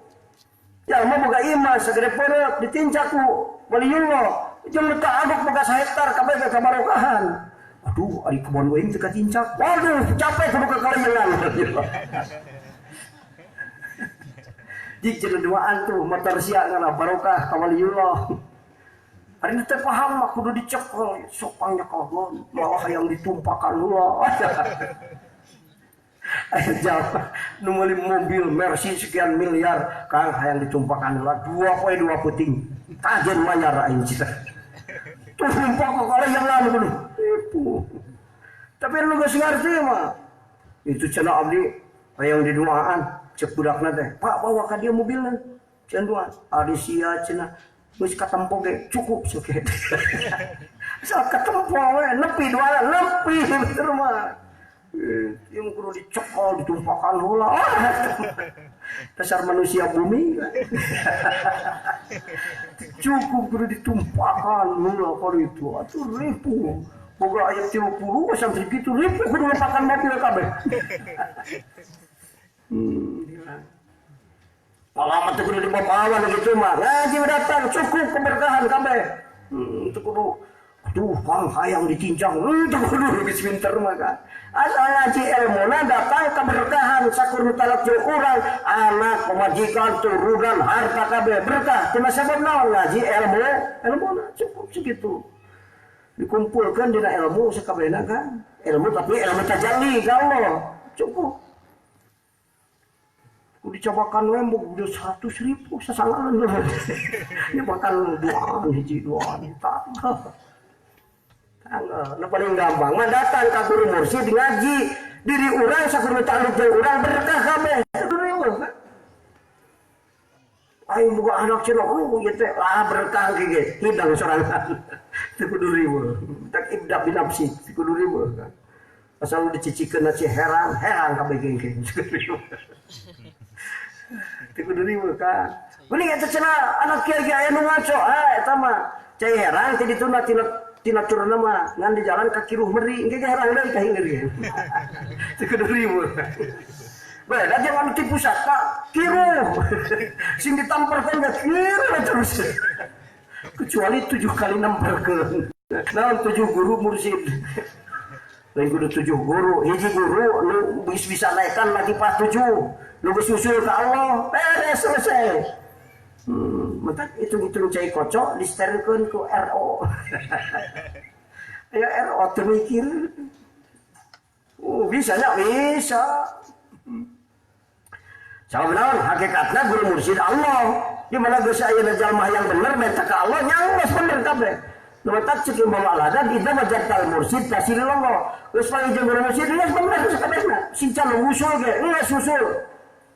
Ya mau boga iman, segede peureup ditincak ku waliullah. Jeung nu ta'aluk boga 1 hektar kabeh kabarokahan. Aduh, ari kebon weuing teu katincak. Waduh, capek kudu kakalian. Jik cenah doaan tuh motor sia ngana barokah ka waliullah. Ari teu paham mah kudu dicekel, sok pangnyekelkeun, malah hayang ditumpakan heula. Aya nu meuli mobil Mercy sekian miliar, Kang hayang ditumpakan heula 2 puting. Tajen manyar aing cita. Tumpah ke kalian lalu kudu. Tapi lu geus ngarti mah. Itu cenah abdi hayang di doaan cek budakna teh. Pak bawa ka dia mobilna. Cenah doa. Ari sia cenah geus katempo ge cukup sakit. Asal katempo we nepi doa nepi bener mah. Yang kudu dicekal ditumpahkan heula. Dasar manusia bumi. Cukup kudu ditumpahkan heula kalau itu. Atuh ribu. Boga ayat 30 sampai gitu ribu kudu lepakan mobil kabeh. Alamat kudu dibawa gitu mah. Ngaji datang cukup keberkahan kabeh. Itu kudu tuh pang hayang dicincang tuh kudu geus pinter mah kan asal ngaji ilmuna datang keberkahan sakur talak jeung urang anak pemajikan turunan harta kabeh berkah tina sabab naon ngaji ilmuna cukup segitu dikumpulkan dina ilmu sakabehna kan ilmu tapi ilmu tajalli ka Allah cukup dicobakan we udah 100.000 sasangan dulu. Ini bakal doaan hiji doaan tangga. Nah paling gampang mah datang ka guru mursyid ngaji diri urang sakudu taluk jeung urang berkah kabeh. Kan? Aing boga anak cenah ieu teh berkah ge hidang sorangan. Teu kudu riweuh. Tak ibda binafsi teu kudu riweuh kan. Asal dicicikeun ci heran kabeh geuing. Teu kudu riweuh kan. Geuning eta cenah anak kieu ge aya nu ngaco, eta mah cai herang teh dituna tina turuna mah ngan di jalan kaki ruh meri, engke ge herang deui ka hinggeur ge. Teu kudu riweuh. Beda jangan tipu saka kiru. Sing ditamperkeun ge kiru terus. Kecuali 7 kali namperkeun. Naon 7 guru mursyid. Lain kudu 7 guru, hiji guru nu bisa naikkan lagi pas 7. Nu geus usul ka Allah, beres selesai. Maka hitung-hitung cai kocok disterilkeun ku RO. Ya RO teu mikir. Bisa nya bisa. Sabenaon hakikatna guru mursyid Allah. Di mana geus aya jalma yang bener menta ka Allah nyangos bener kabeh. Nu tak ceuk bawa aladan idza majatal mursyid tasilillah. Geus panggil guru mursyid geus bener sakabehna. Sincan usul ge, geus usul.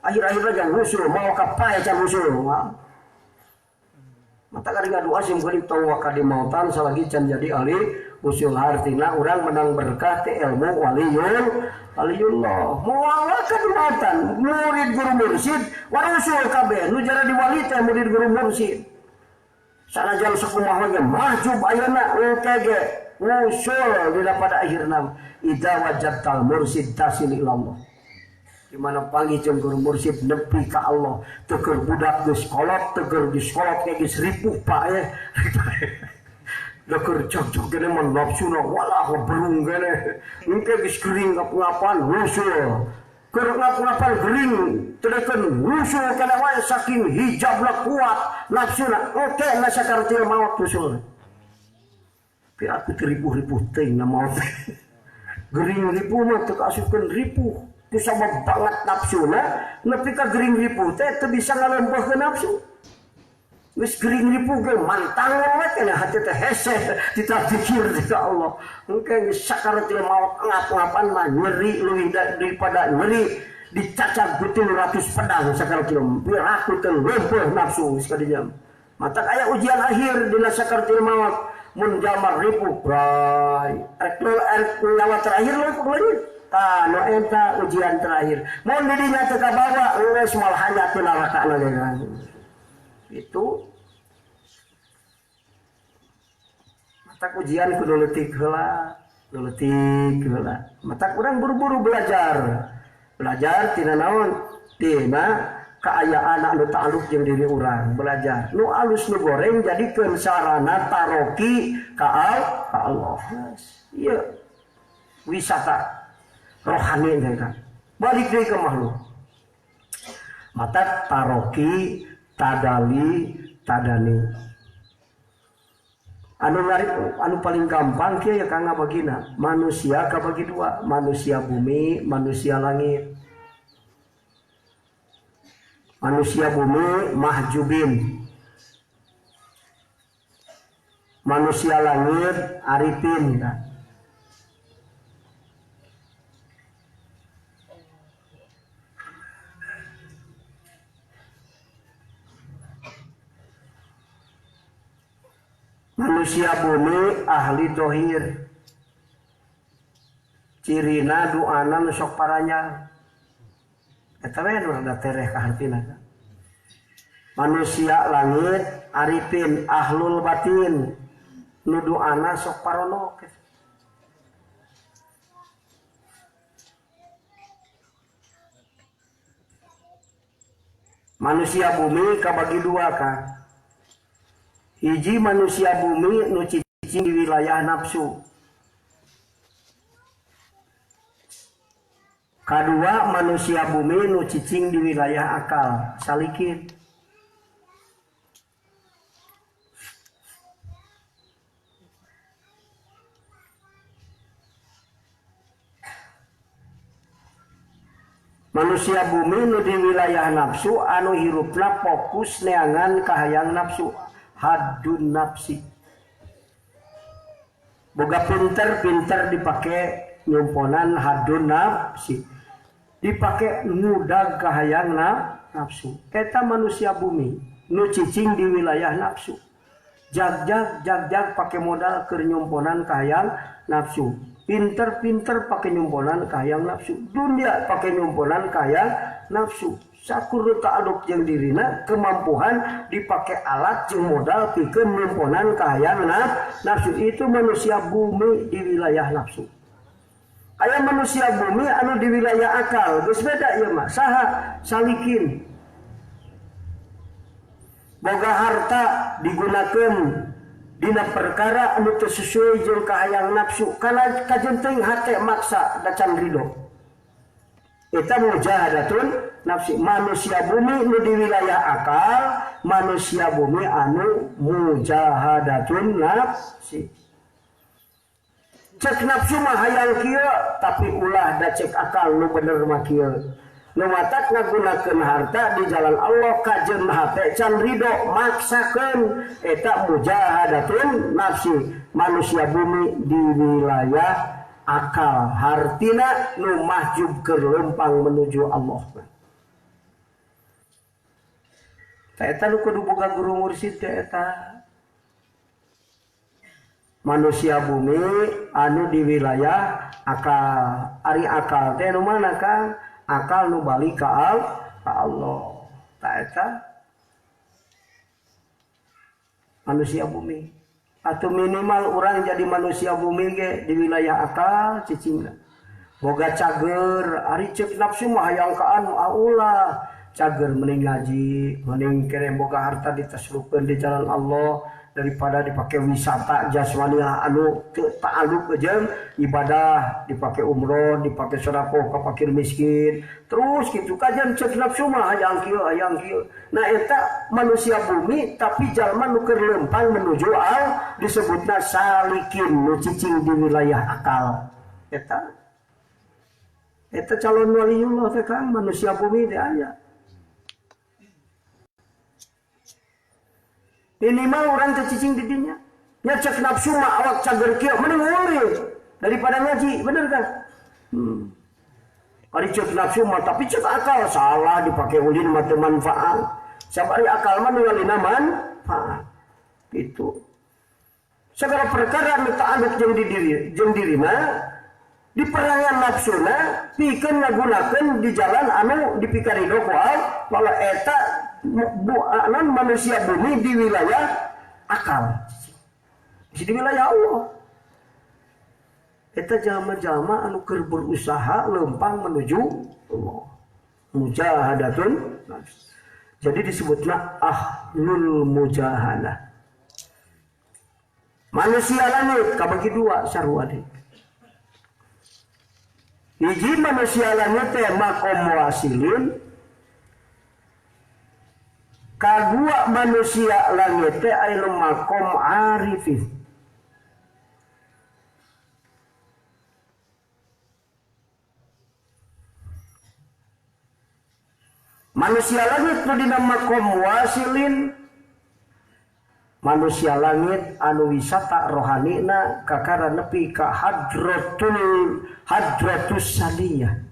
Akhir-akhirnya jangan usul, mau kapai jangan usul. Mata kari doa sim kulit tahu wakadi mautan selagi can jadi ahli usul artina orang menang berkah ti ilmu waliyullah. Mualah kadi mautan murid guru mursyid warusul kabeh nu jara diwali teh murid guru mursyid. Sanajan sakumaha ge mahjub ayeuna engke usul dina pada akhirna idza wajadtal mursyid tasil ilallah. Di mana panggil jeung guru mursyid nepi ka Allah tegur budak geus kolot tegur di sekolah kayak geus ripuh pak tegur cocok gede mah nafsuna walah berung gede engke geus geuring ngap-ngapan usul keur ngap-ngapan geuring tedekeun usul kana wae saking hijabna kuat nafsuna oke na sakartil maut usul pi aku ripuh-ripuh teuing na maut geuring ripuh mah teu kasupkeun ripuh ku sabab banget nafsuna nepi ka geuring ripuh teh teu bisa ngalempeuhkeun nafsu geus geuring ripuh ge mantang we kana hati teh hese ditapikir ka Allah engke geus sakaratil maut ngap-ngapan mah nyeri leuwih daripada nyeri dicacak betul 100 pedang sakaratil piraku teu leumpeuh nafsu geus kadinya mata aya ujian akhir dina sakaratil maut mun jalma ripuh bray rek nyawa terakhir leuwih no eta ujian terakhir. Mun didinya teu kabawa geus moal hanya teu neraka na itu. Matak ujian kudu leutik heula, Matak urang buru-buru belajar. Belajar tina naon? Tina kaayaan anu ta'alluq jeung diri urang, belajar. Nu alus nu goreng jadikeun sarana taroki ka Allah. Ieu wisata rohani mereka balik deui ke makhluk mata taroki tadali tadani anu paling gampang kieu ya kangga bagina manusia kabagi dua manusia bumi manusia langit manusia bumi mahjubin manusia langit arifin kan? Manusia bumi ahli dohir cirina duanan sok paranya eta we nu rada tereh ka hartina manusia langit arifin ahlul batin nu duana sok paronok manusia bumi kabagi dua kan hiji manusia bumi nu cicing di wilayah nafsu. Kadua manusia bumi nu cicing di wilayah akal, salikin. Manusia bumi nu di wilayah nafsu anu hirupna fokus neangan kahayang nafsu, hadun nafsi. Boga pinter dipake nyumponan hadun nafsi. Dipake ngudag kahayang nafsu. Eta manusia bumi nu cicing di wilayah nafsu. Jag pake modal keur nyumponan kahayang nafsu. Pinter pake nyumponan kahayang nafsu. Dunia pake nyumponan kahayang nafsu. Sakur ta'aluk jeung dirina kemampuan dipake alat jeung modal pikeun nyumponan kahayang nafsu. Itu manusia bumi di wilayah nafsu. Aya manusia bumi anu di wilayah akal, geus beda ieu mah. Saha? Salikin. Boga harta digunakeun dina perkara anu teu sesuai jeung kahayang nafsu, kana kajenting hate maksa da can ridho. Eta mujahadatun nafsi. Manusia bumi anu di wilayah akal, manusia bumi anu mujahadatun nafsi. Cek nafsu mah hayang kieu tapi ulah da cek akal nu bener mah kieu. Nu matak ngagunakeun harta di jalan Allah kajeun hate can ridho maksakeun, eta mujahadatun nafsi. Manusia bumi di wilayah akal, hartina nu mahjub keur lempang menuju Allah. Eta nu kudu boga guru mursyid teh eta. Manusia bumi anu di wilayah akal. Ari akal teh nu mana Kang? Akal nu balik ka Allah. Ta eta manusia bumi. Atau minimal orang jadi manusia bumi ge di wilayah akal cicingna. Boga cager, ari ceuk nafsu mah hayang ka anu aulah. Cager mending ngaji, mending kere boga harta ditasrupkeun di jalan Allah daripada dipakai wisata jasmani anu ta'alluq jeung ibadah, dipakai umroh, dipakai sedekah ka fakir miskin. Terus kitu kajian ceuk nafsu mah hayang kieu. Nah eta manusia bumi tapi jalma nu keur lempang menuju al disebutna salikin nu cicing di wilayah akal. Eta calon waliullah teh Kang, manusia bumi teh aya. Ini mah orang tercicing di dinya. Nyacak nafsu mah awak cager kieu mending ulil daripada ngaji, bener kan? Ari cek nafsu mah tapi cek akal salah dipakai ulin mah teu manfaat. Sabari akal mah ngalina manfaat. Itu. Segala perkara nu ta'alluq jeung dirina di perangan nafsuna pikeun ngagunakeun di jalan anu dipikari ridho ku Allah. Wala eta buanan manusia bumi di wilayah akal, di wilayah Allah. Eta jalma-jalma anu keur berusaha lempang menuju Allah. Mujahadatun. Jadi disebutna ahlul mujahadah. Manusia langit kabagi dua sarua deui. Hiji manusia langit teh makom wasilin. Kadua manusia langit teh aya makom arifin. Manusia langit nu dina makom wasilin. Manusia langit anu wisata rohanina kakara nepi ka hadratus saniyah.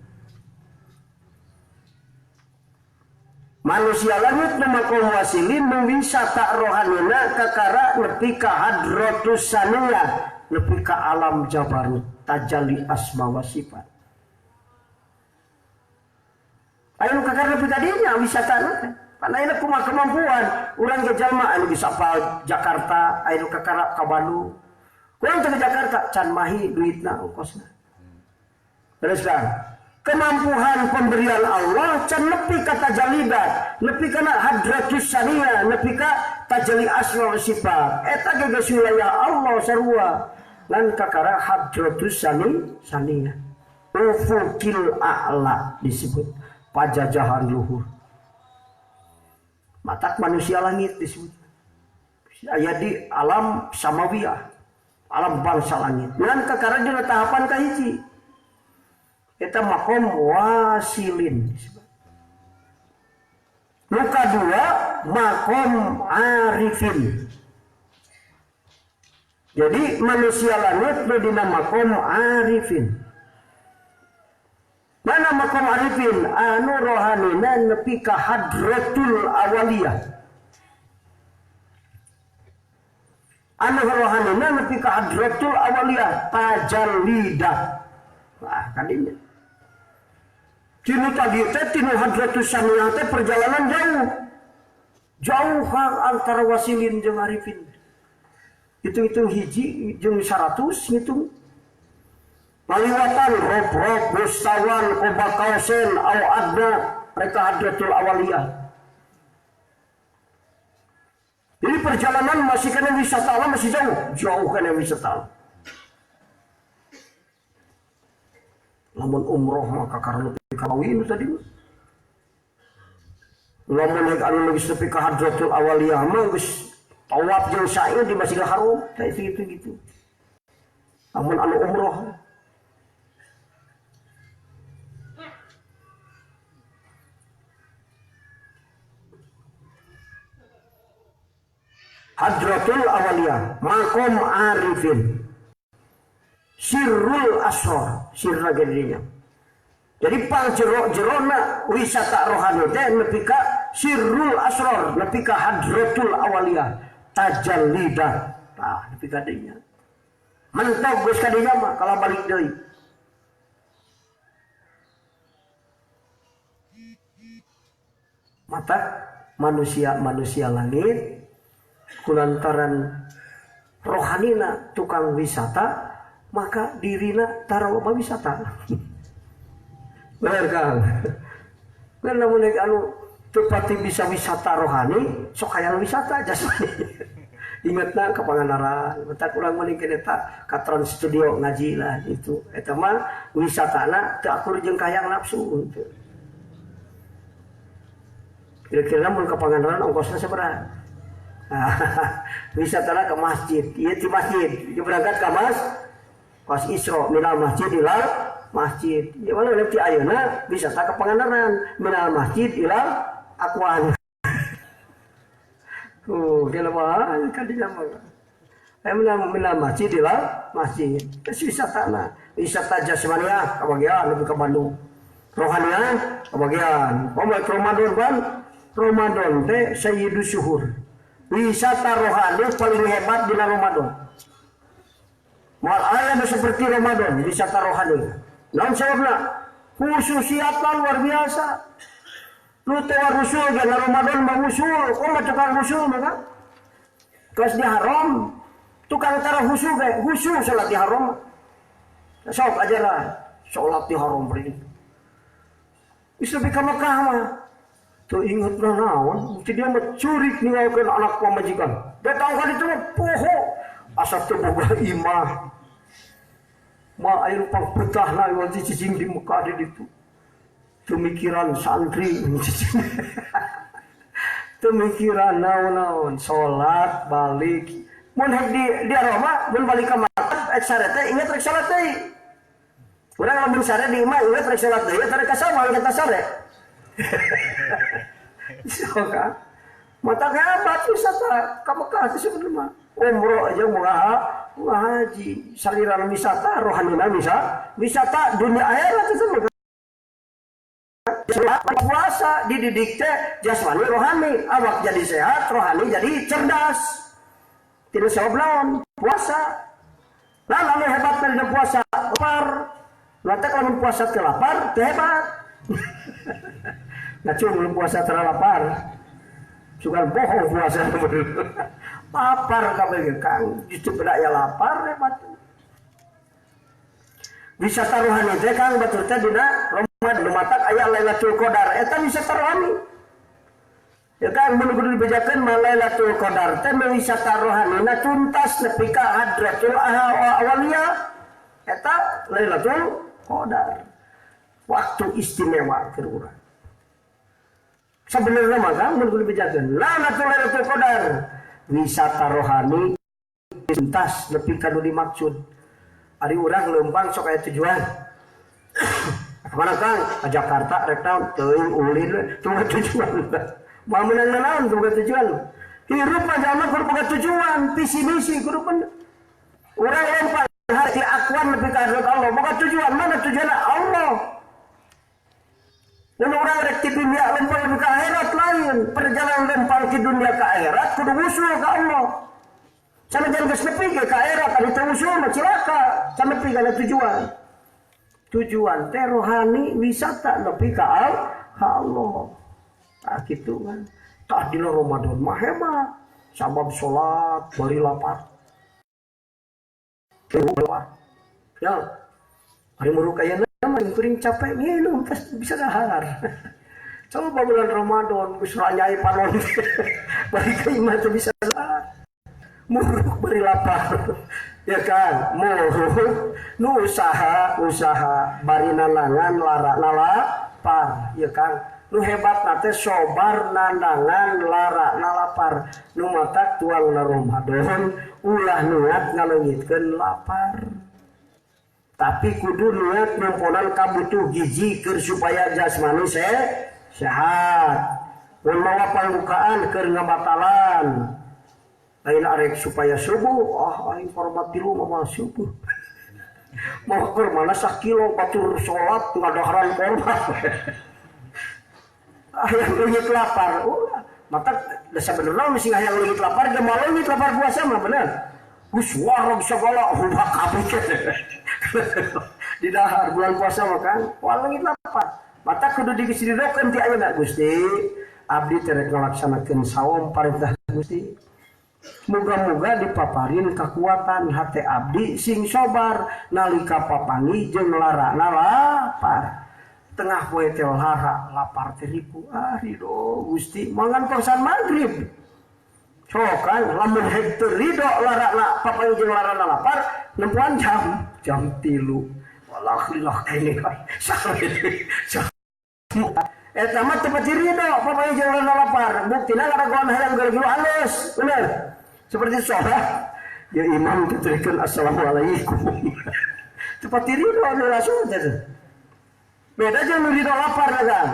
Manusia langit nu makom wasilin nu wisata rohanina kakara nepi ka hadratus saniyah, nepi ka alam jabarut tajalli asma wa sifat. Anu kakara nepi ka dinya wisata teh. Karena ini kemampuan orang ke jalma anu bisa apal Jakarta, anu kakara ka Bandung. Urang teh ke Jakarta can mahi duitna ongkosna. Terus kan kemampuan pemberian Allah can nepi ka tajalidat, nepi kana hadratus saniyah, nepi ka tajalli asma wa sifat. Eta ge geus wilayah Allah sarua. Lan kakara hadratus saniyah. Ufukil a'la disebut pajajahan luhur. Matak manusia langit disebut. Aya di alam samawiyah, alam bangsa langit. Lan kakara dina tahapan kahiji. Eta makom wasilin. Luka dua makom arifin. Jadi manusia langit berdina makom arifin. Mana makom arifin? Anu rohanina nepi ka hadratul awaliyah. Anu rohanina nepi ka hadratul awaliyah tajallidah. Wah, kadinya. Tinu tadi teh tinu hadratus saniyah teh perjalanan jauh. Jauh antara wasilin jeung arifin. Hitung-hitung hiji jeung 100 ngitung. Paliwatan rob mustawan qobakausen au adna mereka hadratul awaliyah. Jadi perjalanan masih kena wisata alam masih jauh kena wisata alam. Lamun umroh maka karena kalawin tadi. Lamun anu geus nepi ka hadratul awaliyah mah geus tawaf jeung sa'i di Masjidil Haram, kayak gitu. Lamun anu umroh. Hadratul awaliyah, makom arifin. Sirrul asror, sirna gedenya. Jadi pang jerona wisata rohani teh nepi ka sirrul asror, nepi ka hadratul awaliyah, tajallidah. Tah nepi ka dinya. Mentok geus ka dinya mah kalau balik deui. Mata manusia langit kulantaran rohanina tukang wisata maka dirina tara loba wisata. Bener Kang. Kan lamun anu teu pati bisa wisata rohani, sok hayang wisata jasmani. Ingetna ka Pangandaran, betak urang meuning eta ka Trans Studio ngaji lah itu. Eta mah wisatana teu akur jeung kahayang nafsu teu. Kira-kira mun ka Pangandaran ongkosna sabaraha? Wisatana ke masjid, ieu ti masjid, ieu berangkat ka pas Isra minal masjid ilal masjid. Ya mana nanti ayeuna wisata ke Pangandaran minal masjid ilal aqwan. Kira mah kadinya mah. Minal masjid ilal masjid. Tes wisatana, wisata jasmaniah kabagian lebih ke Bandung. Rohaniah kabagian. Ramadan kan Ramadan teh sayyidus syuhur. Wisata rohani paling hebat di Ramadan. Mal ayat seperti Ramadan, wisata rohani. Namun sebabnya khususiatan luar biasa. Lu tewar usul di Ramadan mau usul, kok mah tukang usul mah? Kelas di haram, tukang tara usul kayak usul salat di haram. Sok aja lah, salat di haram beri. Bisa bika Mekah mah. Tuh ingat naon, dia mencuri ninggalkan anak pamajikan. Dia tahu kan itu mah poho. Asal terboga imah. Ma air pang betah na iwan cicing di Mekah di itu. Pemikiran santri cicing. Pemikiran naon-naon, salat balik. Mun di Roma, mun balik ka Mekah, salat teh ingat rek salat teh. Urang lamun sare di imah ingat rek salat teh, tara kasama kita sare. Soka mata hebat wisata ka Mekah itu sebenarnya umroh aja mau haji saliran wisata rohanina wisata dunia akhirat itu puasa dididik teh jasmani rohani awak jadi sehat rohani jadi cerdas tidak sablaon puasa lalu hebat dari puasa lapar nanti kalau puasa ke lapar teh hebat. Nah cuma belum puasa terlapar, suka bohong puasa lapar kabeh Kang, justru bedaya lapar hebat. Wisata rohani teh Kang batur teh dina matak aya Lailatul Qadar eta wisata rohani. Ya kan mun dibejakeun Lailatul Qadar teh wisata rohanina tuntas nepi ka hadratul awaliyah eta Lailatul Qadar. Waktu istimewa keur urang. Sebenarnya maka mun dibejakeun Lailatul Qadar wisata rohani tuntas nepi ka nu dimaksud. Ari urang leumpang sok aya tujuan. Mana Kang? Ke Jakarta rek taun teuing ulin teu tujuan. Mau menang naon teu tujuan. Hirup mah jalma kudu boga tujuan, visi misi kudu pun. Urang lempar hati akuan lebih ka Allah, boga tujuan mana tujuanna Allah. Dan urang rek ti dunia lempar lebih ka akhirat lain. Perjalanan lempar ke dunia ka akhirat kudu usul ka Allah. Sama jangan geus nepi ke akhirat anu teu usul mah cilaka. Sama nepi kana tujuan. Tujuan teh rohani wisata nepi ka Allah. Nah gitu kan. Tak dina Ramadan mah hebat. Sabab salat bari lapar. Ya. Hari muruk aya mah kuring capek nginum pasti bisa dahar. Coba bulan Ramadan geus ranyai panon. Bari ka imah teh bisa dahar. Muruk bari lapar. Ya kan, muruh nu usaha bari nanangan lara lapar, ya kan. Nu hebat nate sobar nandangan lara lapar. Nu matak tuang na Ramadan ulah niat ngaleungitkeun lapar. Tapi kudu niat nemponan kabutuh gizi keur supaya jasmani sehat. Mun mawa pangbukaan keur ngabatalan. Lain arek supaya subuh, aing format 3 mah subuh. Mau keur mana sakilo batur salat ngadaharan korban. Hayang leungit lapar. Mata da sabenerna mesti hayang leungit lapar, da mau leungit lapar puasa mah bener. Geus warog sagala hubak kabeh. Di dahar bulan puasa mah kan, leungit lapar. Mata kudu digisidirokeun ti ayeuna Gusti. Abdi teh rek ngalaksanakeun saum parentah Gusti. Moga-moga dipaparin kekuatan hati abdi sing sobar nalika papangi jeung larana lapar. Tengah poe teh lara lapar teh ribu ridho Gusti mangan porsan magrib. So kan lamun henteu ridho larana papangi jeung larana lapar nempuan jam 3. Wallah kene eta mah teu pati ridho papangi jeung larana lapar. Buktina ngadagoan hayang gara-gara halus bener. Seperti sholat, ya imam keterikan assalamualaikum. Cepat ridho anu langsung aja. Beda aja nu ridho lapar kan.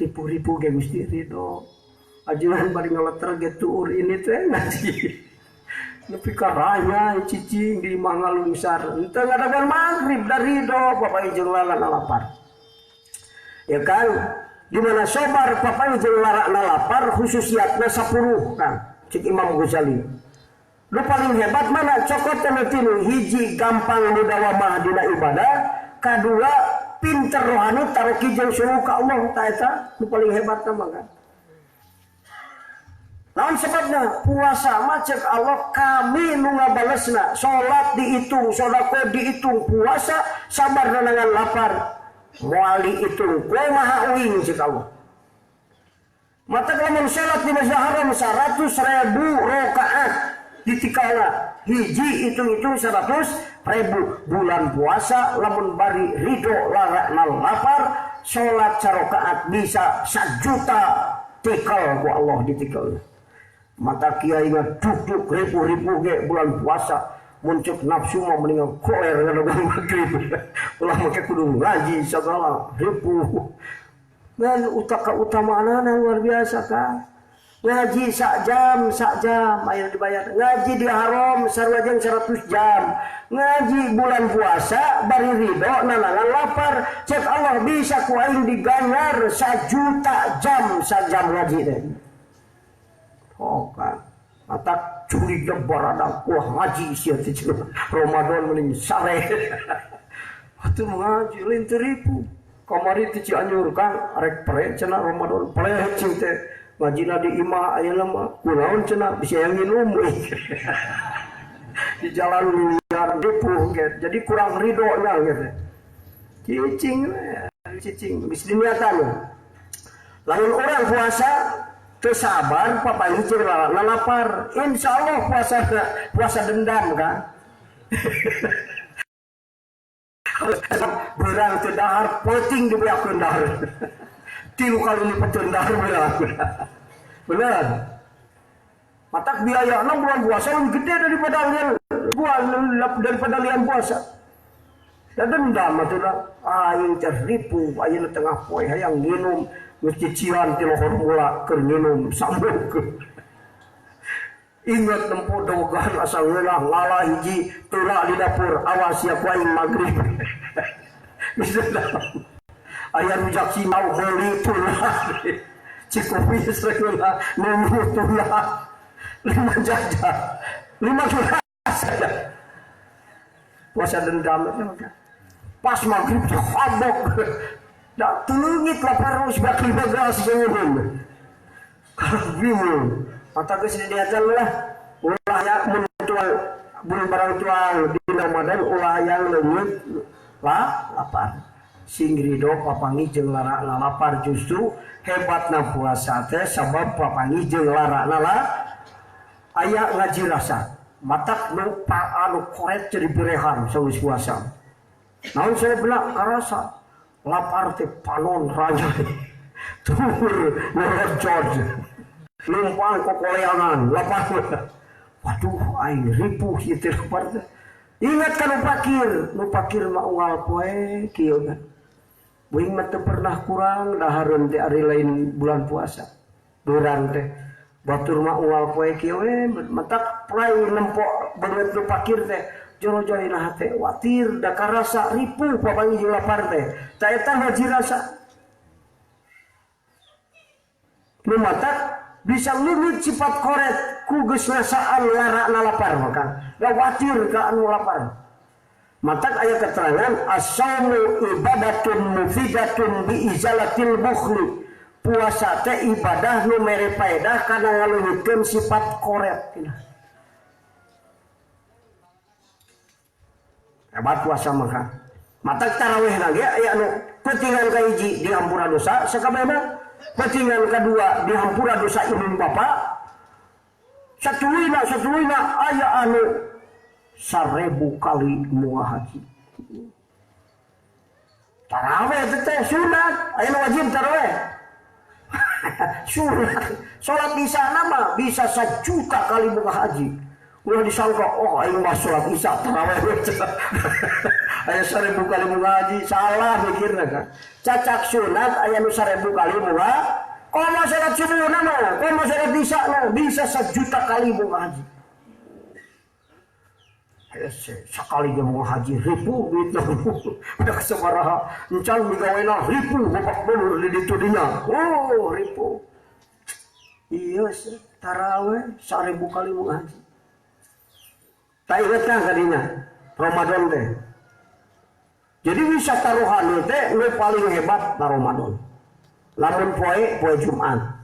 Ribu-ribu ge mesti ridho. Ajunan bari ngaleter ge tuur ini teh ngaji. Nepi ka raya cicing di mangalungsar. Henteu ngadagan magrib da ridho papai jeung lalana lapar. Ya kan, di mana sabar papai jeung lalana lapar khususiatna 10 kan. Cik Imam Ghazali. Lu paling hebat mana cokot tinu hiji gampang mudawamah dina ibadah, kadua pinter rohani taroki jeung suruh ka Allah ta eta nu paling hebat mah kan. Naon sebabna puasa mah ceuk Allah kami nu ngabalesna, salat dihitung, sedekah dihitung, puasa sabar nanangan lapar moal dihitung kumaha uing ceuk Allah. Mata kalau salat di Masjidil Haram 100.000 rakaat ditikala hiji hitung 100.000 bulan puasa lamun bari ridho larana lapar salat sarakaat bisa 1 juta tikal ku Allah ditikal. Mata kiai mah duduk ribu-ribu ge bulan puasa muncul nafsu mah mendingan koler ngadagang magrib. Ulah make kudu ngaji sagala ribu. Dan utama luar biasa kan. Ngaji sak jam aya dibayar. Ngaji di haram sarua jeung 100 jam. Ngaji bulan puasa bari ridho nanangan lapar. Cek Allah bisa ku aing diganjar 1 juta jam sajam ngaji teh. Oh kan. Mata curi barada wah ngaji sia teh Ramadan meuning sare. Atuh ngaji lain teripu. Kamari ti Cianjur Kang arek pre cenah Ramadan pre cing teh ngajina di imah ayeuna mah kunaon cenah bisa yang minum di jalan liar depuh gitu. Jadi kurang ridho nya gitu. cicing bis diniatan. Lamun orang puasa teu sabar papangi jeung lapar, insyaallah puasa dendam kan. Berang teu dahar penting dibeakeun dahar. 3 kali lipat dahar berang. Benar. Matak biaya bulan puasa lebih gede daripada lian puasa. Dan dendam atulah aing terripu ayeuna tengah poe hayang nginum geus cician ti lohor mula keur nginum sambung. Ingat tempo dogan asal ngeulah ngalah hiji tula di dapur awas ya ku aing magrib. Bisa aya rujak sinau heuli tula. Cikopi sreuna nunggu tula 5 jajan 5 gelas saja. Puasa dendam pas maghrib habok dak tulungit lapar harus bakal bagas jeung bingung mata geus didiatan lah ulah ya mun bulan barang tuang di Ramadan ulah yang leungit lah lapar sing rido papangi jeung larana lapar justru hebatna puasa teh sabab papangi jeung larana aya ngaji rasa matak nu anu koret jadi berehan saus puasa. Namun saya bilang karasa lapar teh panon raja tur ngerjod numpang kokoleangan lapar. Waduh aing ripuh ieu teh lapar teh. Ingat kan nu pakir mah unggal poe kieu kan. Boing mah teu pernah kurang dahareun teh ari lain bulan puasa. Beurang teh batur mah unggal poe kieu matak prai nempok beungeut nu pakir teh. Jolo-jolo ina hate watir da karasa ripuh papangi jeung lapar teh. Ta eta ngaji rasa. Nu matak bisa limit sifat koret ku geus ngasaan larana lapar maka. Da watir ka anu lapar. Matak aya keterangan as-saumu ibadatun mufidatun bi izalatil bukhli. Puasa teh ibadah nu mere paedah kana ngaleungkeun sifat koret. Hebat puasa maka. Matak tarawih lagi aya anu pentingan ka hiji dihampura dosa sakabehna, pentingan kedua dihampura dosa ibu bapa. Satuwina aya anu 1000 kali mual haji. Tarawih teh sunat, aya nu wajib tarawih. Sunat. Salat di sana mah bisa 1 juta kali mual haji. Ulah disangka, oh aing mah salat isya tarawih. Aya 1000 kali ngaji, salah mikirna kan. Cacak sunat aya nu 1000 kali mual. Komo salat subuhna mah, komo salat isya mah bisa 1 juta kali ngaji. Sekali dia mau haji ribu duit udah kesebaraha encan migawena ribu bapak belur di ditu dinya. Oh ribu. Iya tarawih 1000 kali mau haji. Tak ingat kan tadinya Ramadan teh. Jadi wisata rohani teh nu paling hebat na Ramadan. Lamun poe Jumat.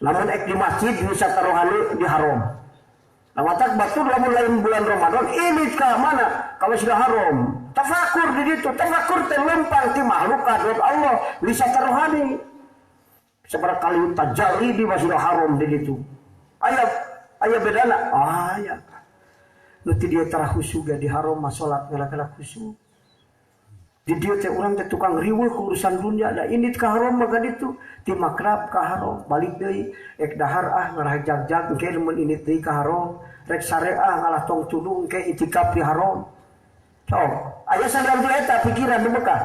Lamun ek di masjid wisata rohani di haram. Nah matak batur lamun lain bulan Ramadan ini ke mana? Kalau sudah haram. Tafakur di situ, tafakur teh lempang ti makhluk kadot Allah wisata rohani. Seberapa kali tajalli di masjid haram di situ. Aya bedana. Aya. Nanti dia tara khusyuk di haram salat ngala-ngala khusyuk. Di dia teh urang teh tukang riweuh ku urusan dunia da ini ka haram maka ditu ti makrab ka haram balik deui ek dahar ngarah jag-jag engke mun ini teh ka haram rek sareah ngalah tong tudung engke itikaf di haram. Sok aya sandal eta pikiran Mekah.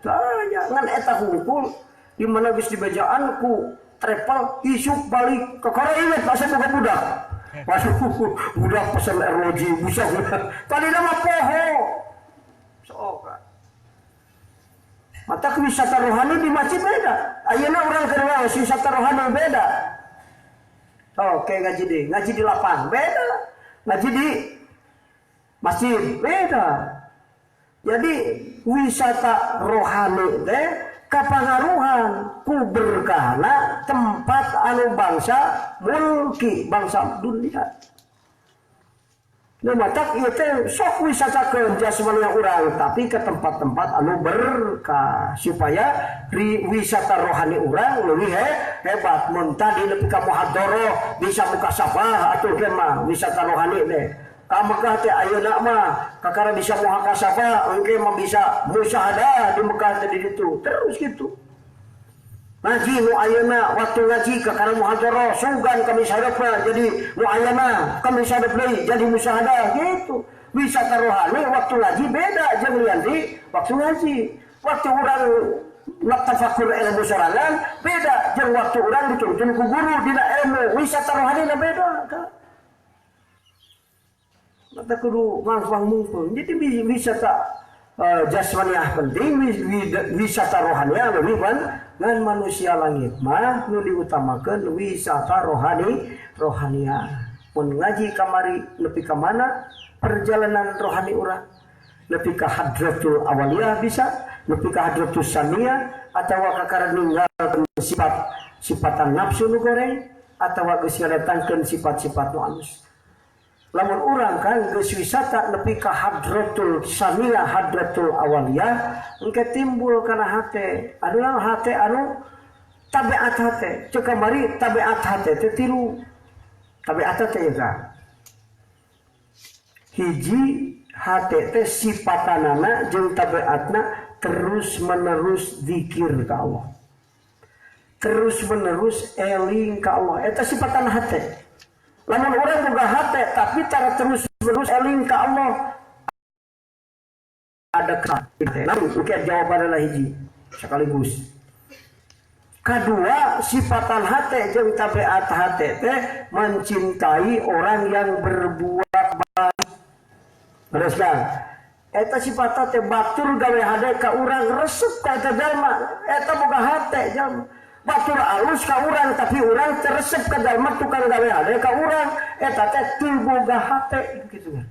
Tanya ngan eta hungkul di mana geus dibajaan ku travel isuk balik ke Korea inget masa budak. Waduh, budak pesen ROG bisa tadi nama poho. Sok. Mata wisata rohani di masjid beda. Ayeuna urang keur wisata rohani beda. Oke ngaji di lapang beda. Ngaji di masjid beda. Jadi wisata rohani teh kapangaruhan ku berkahna tempat anu bangsa mulki bangsa dunia. Nah matak ieu teh sok wisatakeun jasmani urang tapi ke tempat-tempat anu berkah supaya wisata rohani urang leuwih hebat mun tadi nepi ka muhadharah bisa muka safah atuh ge mah wisata rohani teh ka Mekah teh ayeuna mah kakara bisa muhakasafah engke mah bisa musyahadah di Mekah teh di ditu terus gitu. Ngaji nu ayeuna waktu ngaji kakara muhadharah sugan kami sadepna jadi nu ayeuna kami sadep deui jadi musyahadah gitu. Wisata rohani waktu ngaji beda jeung lian di waktu ngaji. Waktu urang tafakur ilmu sorangan beda jeung waktu urang dituntun ku guru dina ilmu. Wisata rohani na beda ka. Mata kudu mangfang mungkul. Jadi wisata jasmaniah penting, wisata rohaniah lebih ngan manusia langit mah nu diutamakeun wisata rohaniah. Mun ngaji kamari nepi ka mana perjalanan rohani urang? Nepi ka hadratul awaliyah bisa, nepi ka hadratus saniyah atawa kakara ninggalkeun sifatan nafsu nu goreng atawa geus ngadatangkeun sifat-sifat nu alus. Lamun urang kan geus wisata nepi ka hadratul saniyah hadratul awaliyah engke timbul kana hate adalah hate anu tabiat hate ceuk kamari tabiat hate teh tilu tabiat teh ya hiji hate teh sifatanana jeung tabiatna terus menerus zikir ka Allah terus menerus eling ka Allah eta sifatan hate. Lamun orang boga hate tapi cara terus menerus eling ka Allah ada ka. Namun ukiat jawaban adalah hiji sekaligus. Kedua sifatan hate jeung tabiat hate teh mencintai orang yang berbuat baik. Terus kan eta sifat teh batur gawe hade ka urang resep ka eta jalma eta boga hate jalma. Batur alus ka urang tapi urang teresep ka jalma tukang gawe hade ka urang eta teh teu boga hate kitu kan.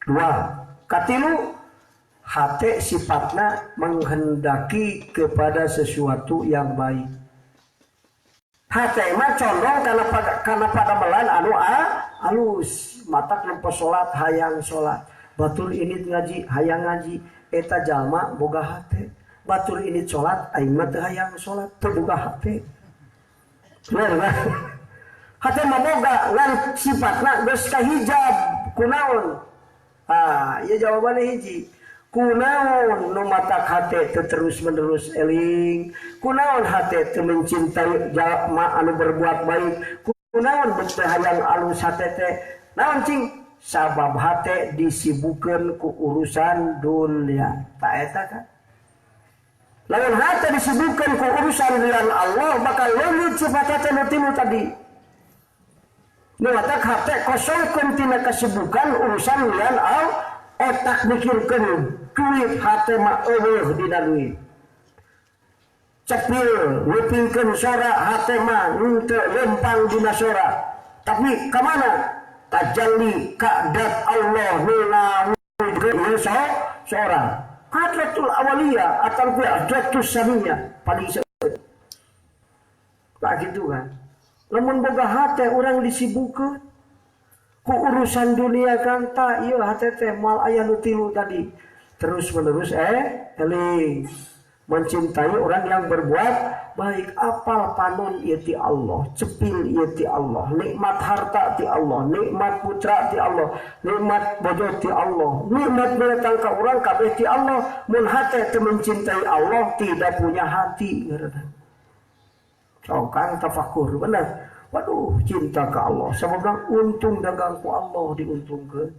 Dua, katilu hate sifatna menghendaki kepada sesuatu yang baik. Hate mah condong kana padamelan anu alus, matak lempos salat hayang salat. Batur ini ngaji hayang ngaji eta jalma boga hate. Batur ini sholat, aing mah teu hayang sholat, teu boga hate. Bener. Hate mah boga ngan sifatna geus kahijab kunaon? Ieu jawabanna hiji. Kunaon nu matak hate teu terus-menerus eling? Kunaon hate teu mencintai jalma anu berbuat baik? Kunaon teu hayang alus hate teh? Naon cing? Sabab hate disibukkeun ku urusan dunia. Ta eta kan? Lawan hati disebutkan ke urusan dengan Allah bakal lelut sifat hati nutimu tadi. Nuatak hati kosongkan tina kesibukan urusan dengan Allah. Otak mikirkan duit hati mah eueuh dina duit. Cepil ngepingkeun sora hati mah henteu lempang dina sora. Tapi ka mana? Tajalli ka dat Allah nu ngawujudkeun sora. Hadratul awaliyah atau hadratus saniyah paling seueur. Lah gitu kan. Lamun boga hate urang disibukkeun ku urusan dunia kan ta ieu hate teh moal aya nu tilu tadi. Terus menerus eling mencintai orang yang berbuat baik apal panon ieu ti Allah, cepil ieu ti Allah, nikmat harta ti Allah, nikmat putra ti Allah, nikmat bojo ti Allah, nikmat datang ka urang kabeh ti Allah. Mun hate teu mencintai Allah tidak punya hati ngaranna. Cokan tafakur bener. Waduh cinta ka Allah sabab untung dagang ku Allah diuntungkeun.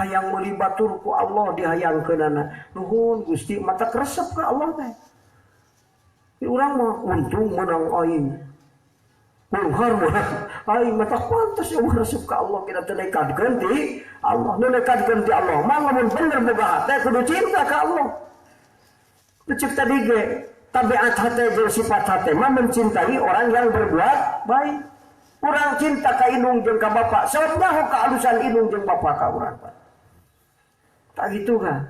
Hayang meuli batur ku Allah dihayangkeunana. Nuhun Gusti mata kresep ka Allah teh. Urang mah untung menang aing. Unghar mah aing mata pantes eueuh resep ka Allah kita teu nekadkeun ti Allah. Nu nekadkeun ti Allah mah lamun bener boga hate kudu cinta ka Allah. Pencipta dige tabiat hate jeung sifat hate mah mencintai orang yang berbuat baik. Urang cinta ka indung jeung ka bapa, sabab nyaho kaalusan indung jeung bapa ka urang. Tak gitu kan.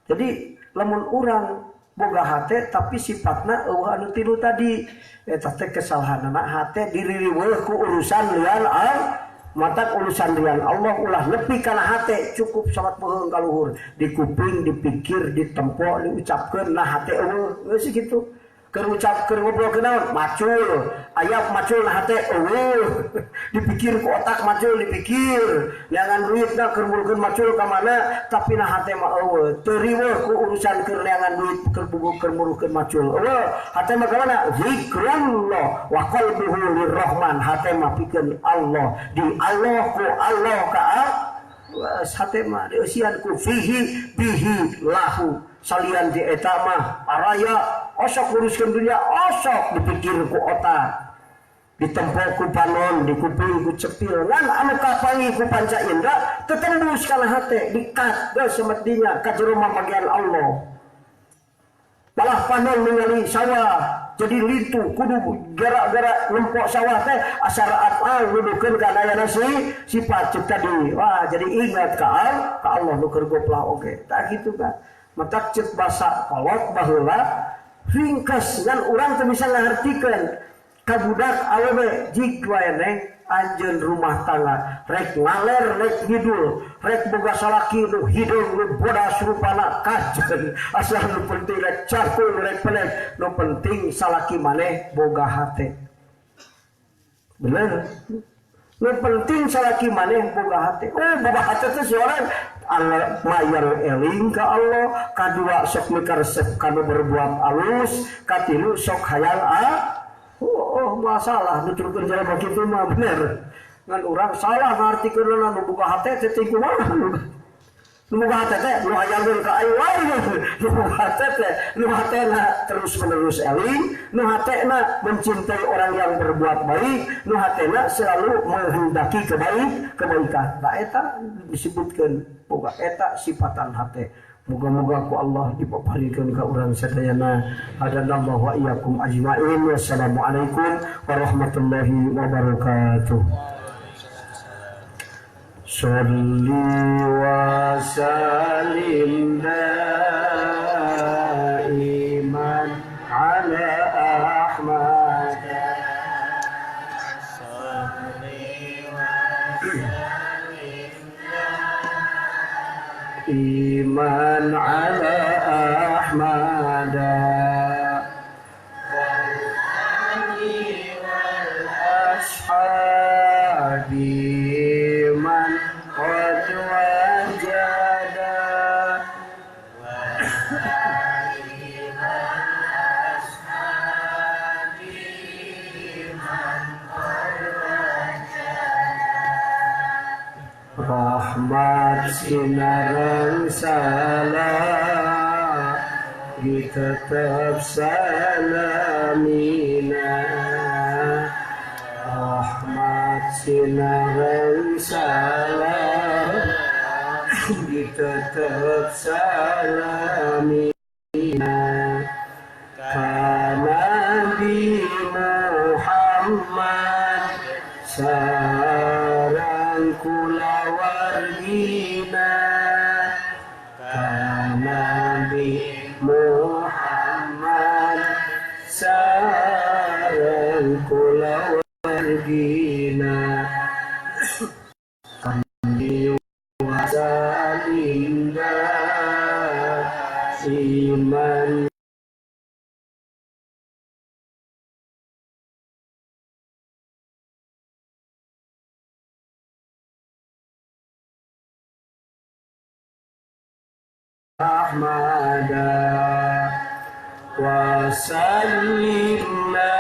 Jadi lamun urang boga hate tapi sifatna eueuh anu tilu tadi eta teh kesalahanna hate diririweuh ku urusan lian Matak urusan rian Allah ulah nepi kana hate cukup salat poheung ka luhur di kuping dipikir ditempo diucapkeun nah hate eueuh geus kitu keur ucap keur ngobrol kenaon macul aya macul nah hate eueuh dipikir ku otak macul dipikir neangan duitna keur mulkeun macul ka mana tapi nah hate mah eueuh teu riweuh ku urusan keur neangan duit keur bubuk keur mulkeun macul eueuh hate mah ka mana zikrullah wa qalbuhu lirrahman hate mah pikeun Allah di Allah ku Allah ka hate mah dieusian ku fihi bihi lahu salian di eta mah araya osok uruskeun dunia osok dipikir ku otak ditempo ku panon dikuping ku cepil ngan anu kapangi ku panca indra tetembus kana hate dikat geus semestinya ka jero mamagian Allah malah panon ningali sawah jadi lintu kudu gara-gara lempok sawah teh asar afal nuduhkeun kana aya sifat cipta deui wah jadi ingat ka Allah nu keur goplah oge tah kitu kan matak ceuk basa kolot baheula ringkas ngan urang teu bisa ngahartikeun ka budak awewe jig wae neng anjeun rumah tangga rek ngaler rek ngidul rek boga salaki nu hidung nu bodas rupana kajen asal nu penting rek cakul rek pelet nu penting salaki maneh boga hate bener nu penting salaki maneh boga hate boga hate teh soalna Allah mayar eling ka Allah kadua sok mikaresep kana berbuat alus katilu sok hayang masalah nuturkeun jalan kitu mah bener ngan urang salah ngartikeun nu boga hate teh ting kumaha nu boga hate teh nu hayangkeun ka aing wae nu boga hate teh nu hatena terus menerus eling nu hatena mencintai orang yang berbuat baik nu hatena selalu menghendaki kebaikan da eta disebutkeun boga eta sifatan hate. Moga-moga ku Allah dipaparikeun ka urang sadayana. Hadanallahu wa iyyakum ajmain. Wassalamualaikum warahmatullahi wabarakatuh. Shalli wa sallim daiman ala Ahmad. Iman ala Ahmad wal ali wal ashabi man qad wajada wal ali wal ashabi man qad wajada rahmat sinarang salah ditetap salamina rahmat sinarang salah ditetap salamina kana Nabi Muhammad sarang kula wargina Nabi Muhammad sareng kula wargina kandi wasalinda iman Ahmad wa sallimna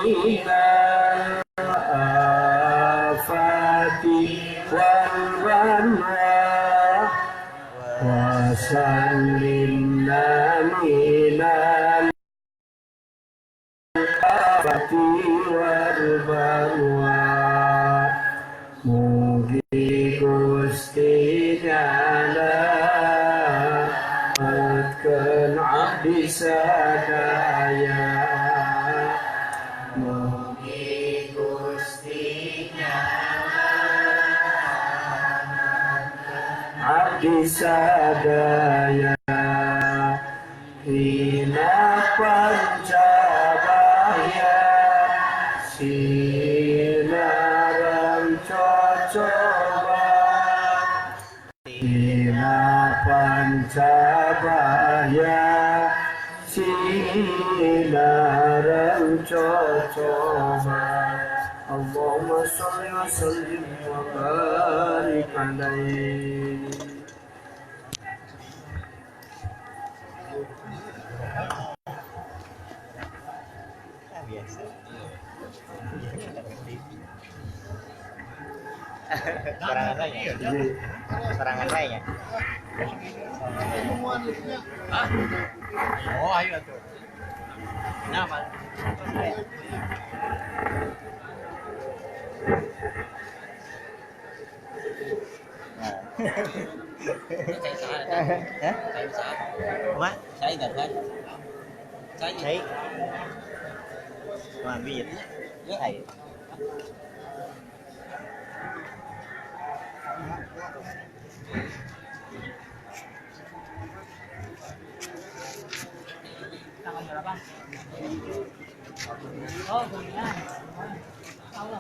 minal afati wal balwa wa sallimna minal afati wal balwa mugi Gusti abdi sadaya mugi Gusti abdi sadaya hina pancabaya sinaran larang cocoba Allahumma sholli wa sallim wa barik alaihi. Serangan saya. Serangan saya. Oh, ayo tuh. Nama. Saya saat. Saya saat. Mak, saya enggak kan. Saya. Wah, biar. Saya. Tanggal berapa? Oh, bulan. Allah.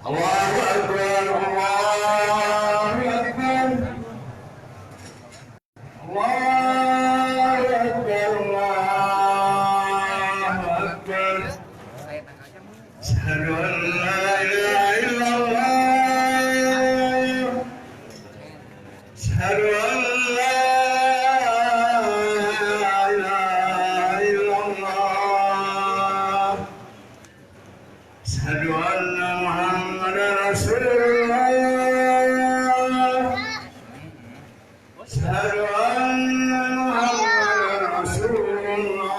Allahu Akbar, Allahu Akbar, Allahu Akbar, Allahu Akbar. Asyhadu an la ilaha illallah. Asyhadu an la ilaha illallah. Asyhadu anna Muhammadar Rasulullah. Asyhadu anna Muhammadar Rasulullah.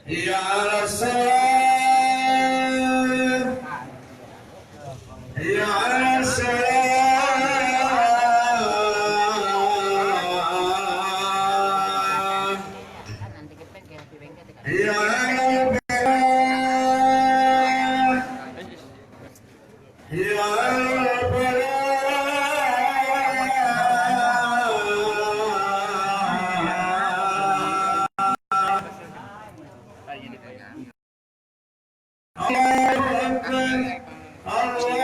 Ya Rasul, ya Rasul. Ya Rabbi, Ya Rabbi, Allahu Akbar, Allahu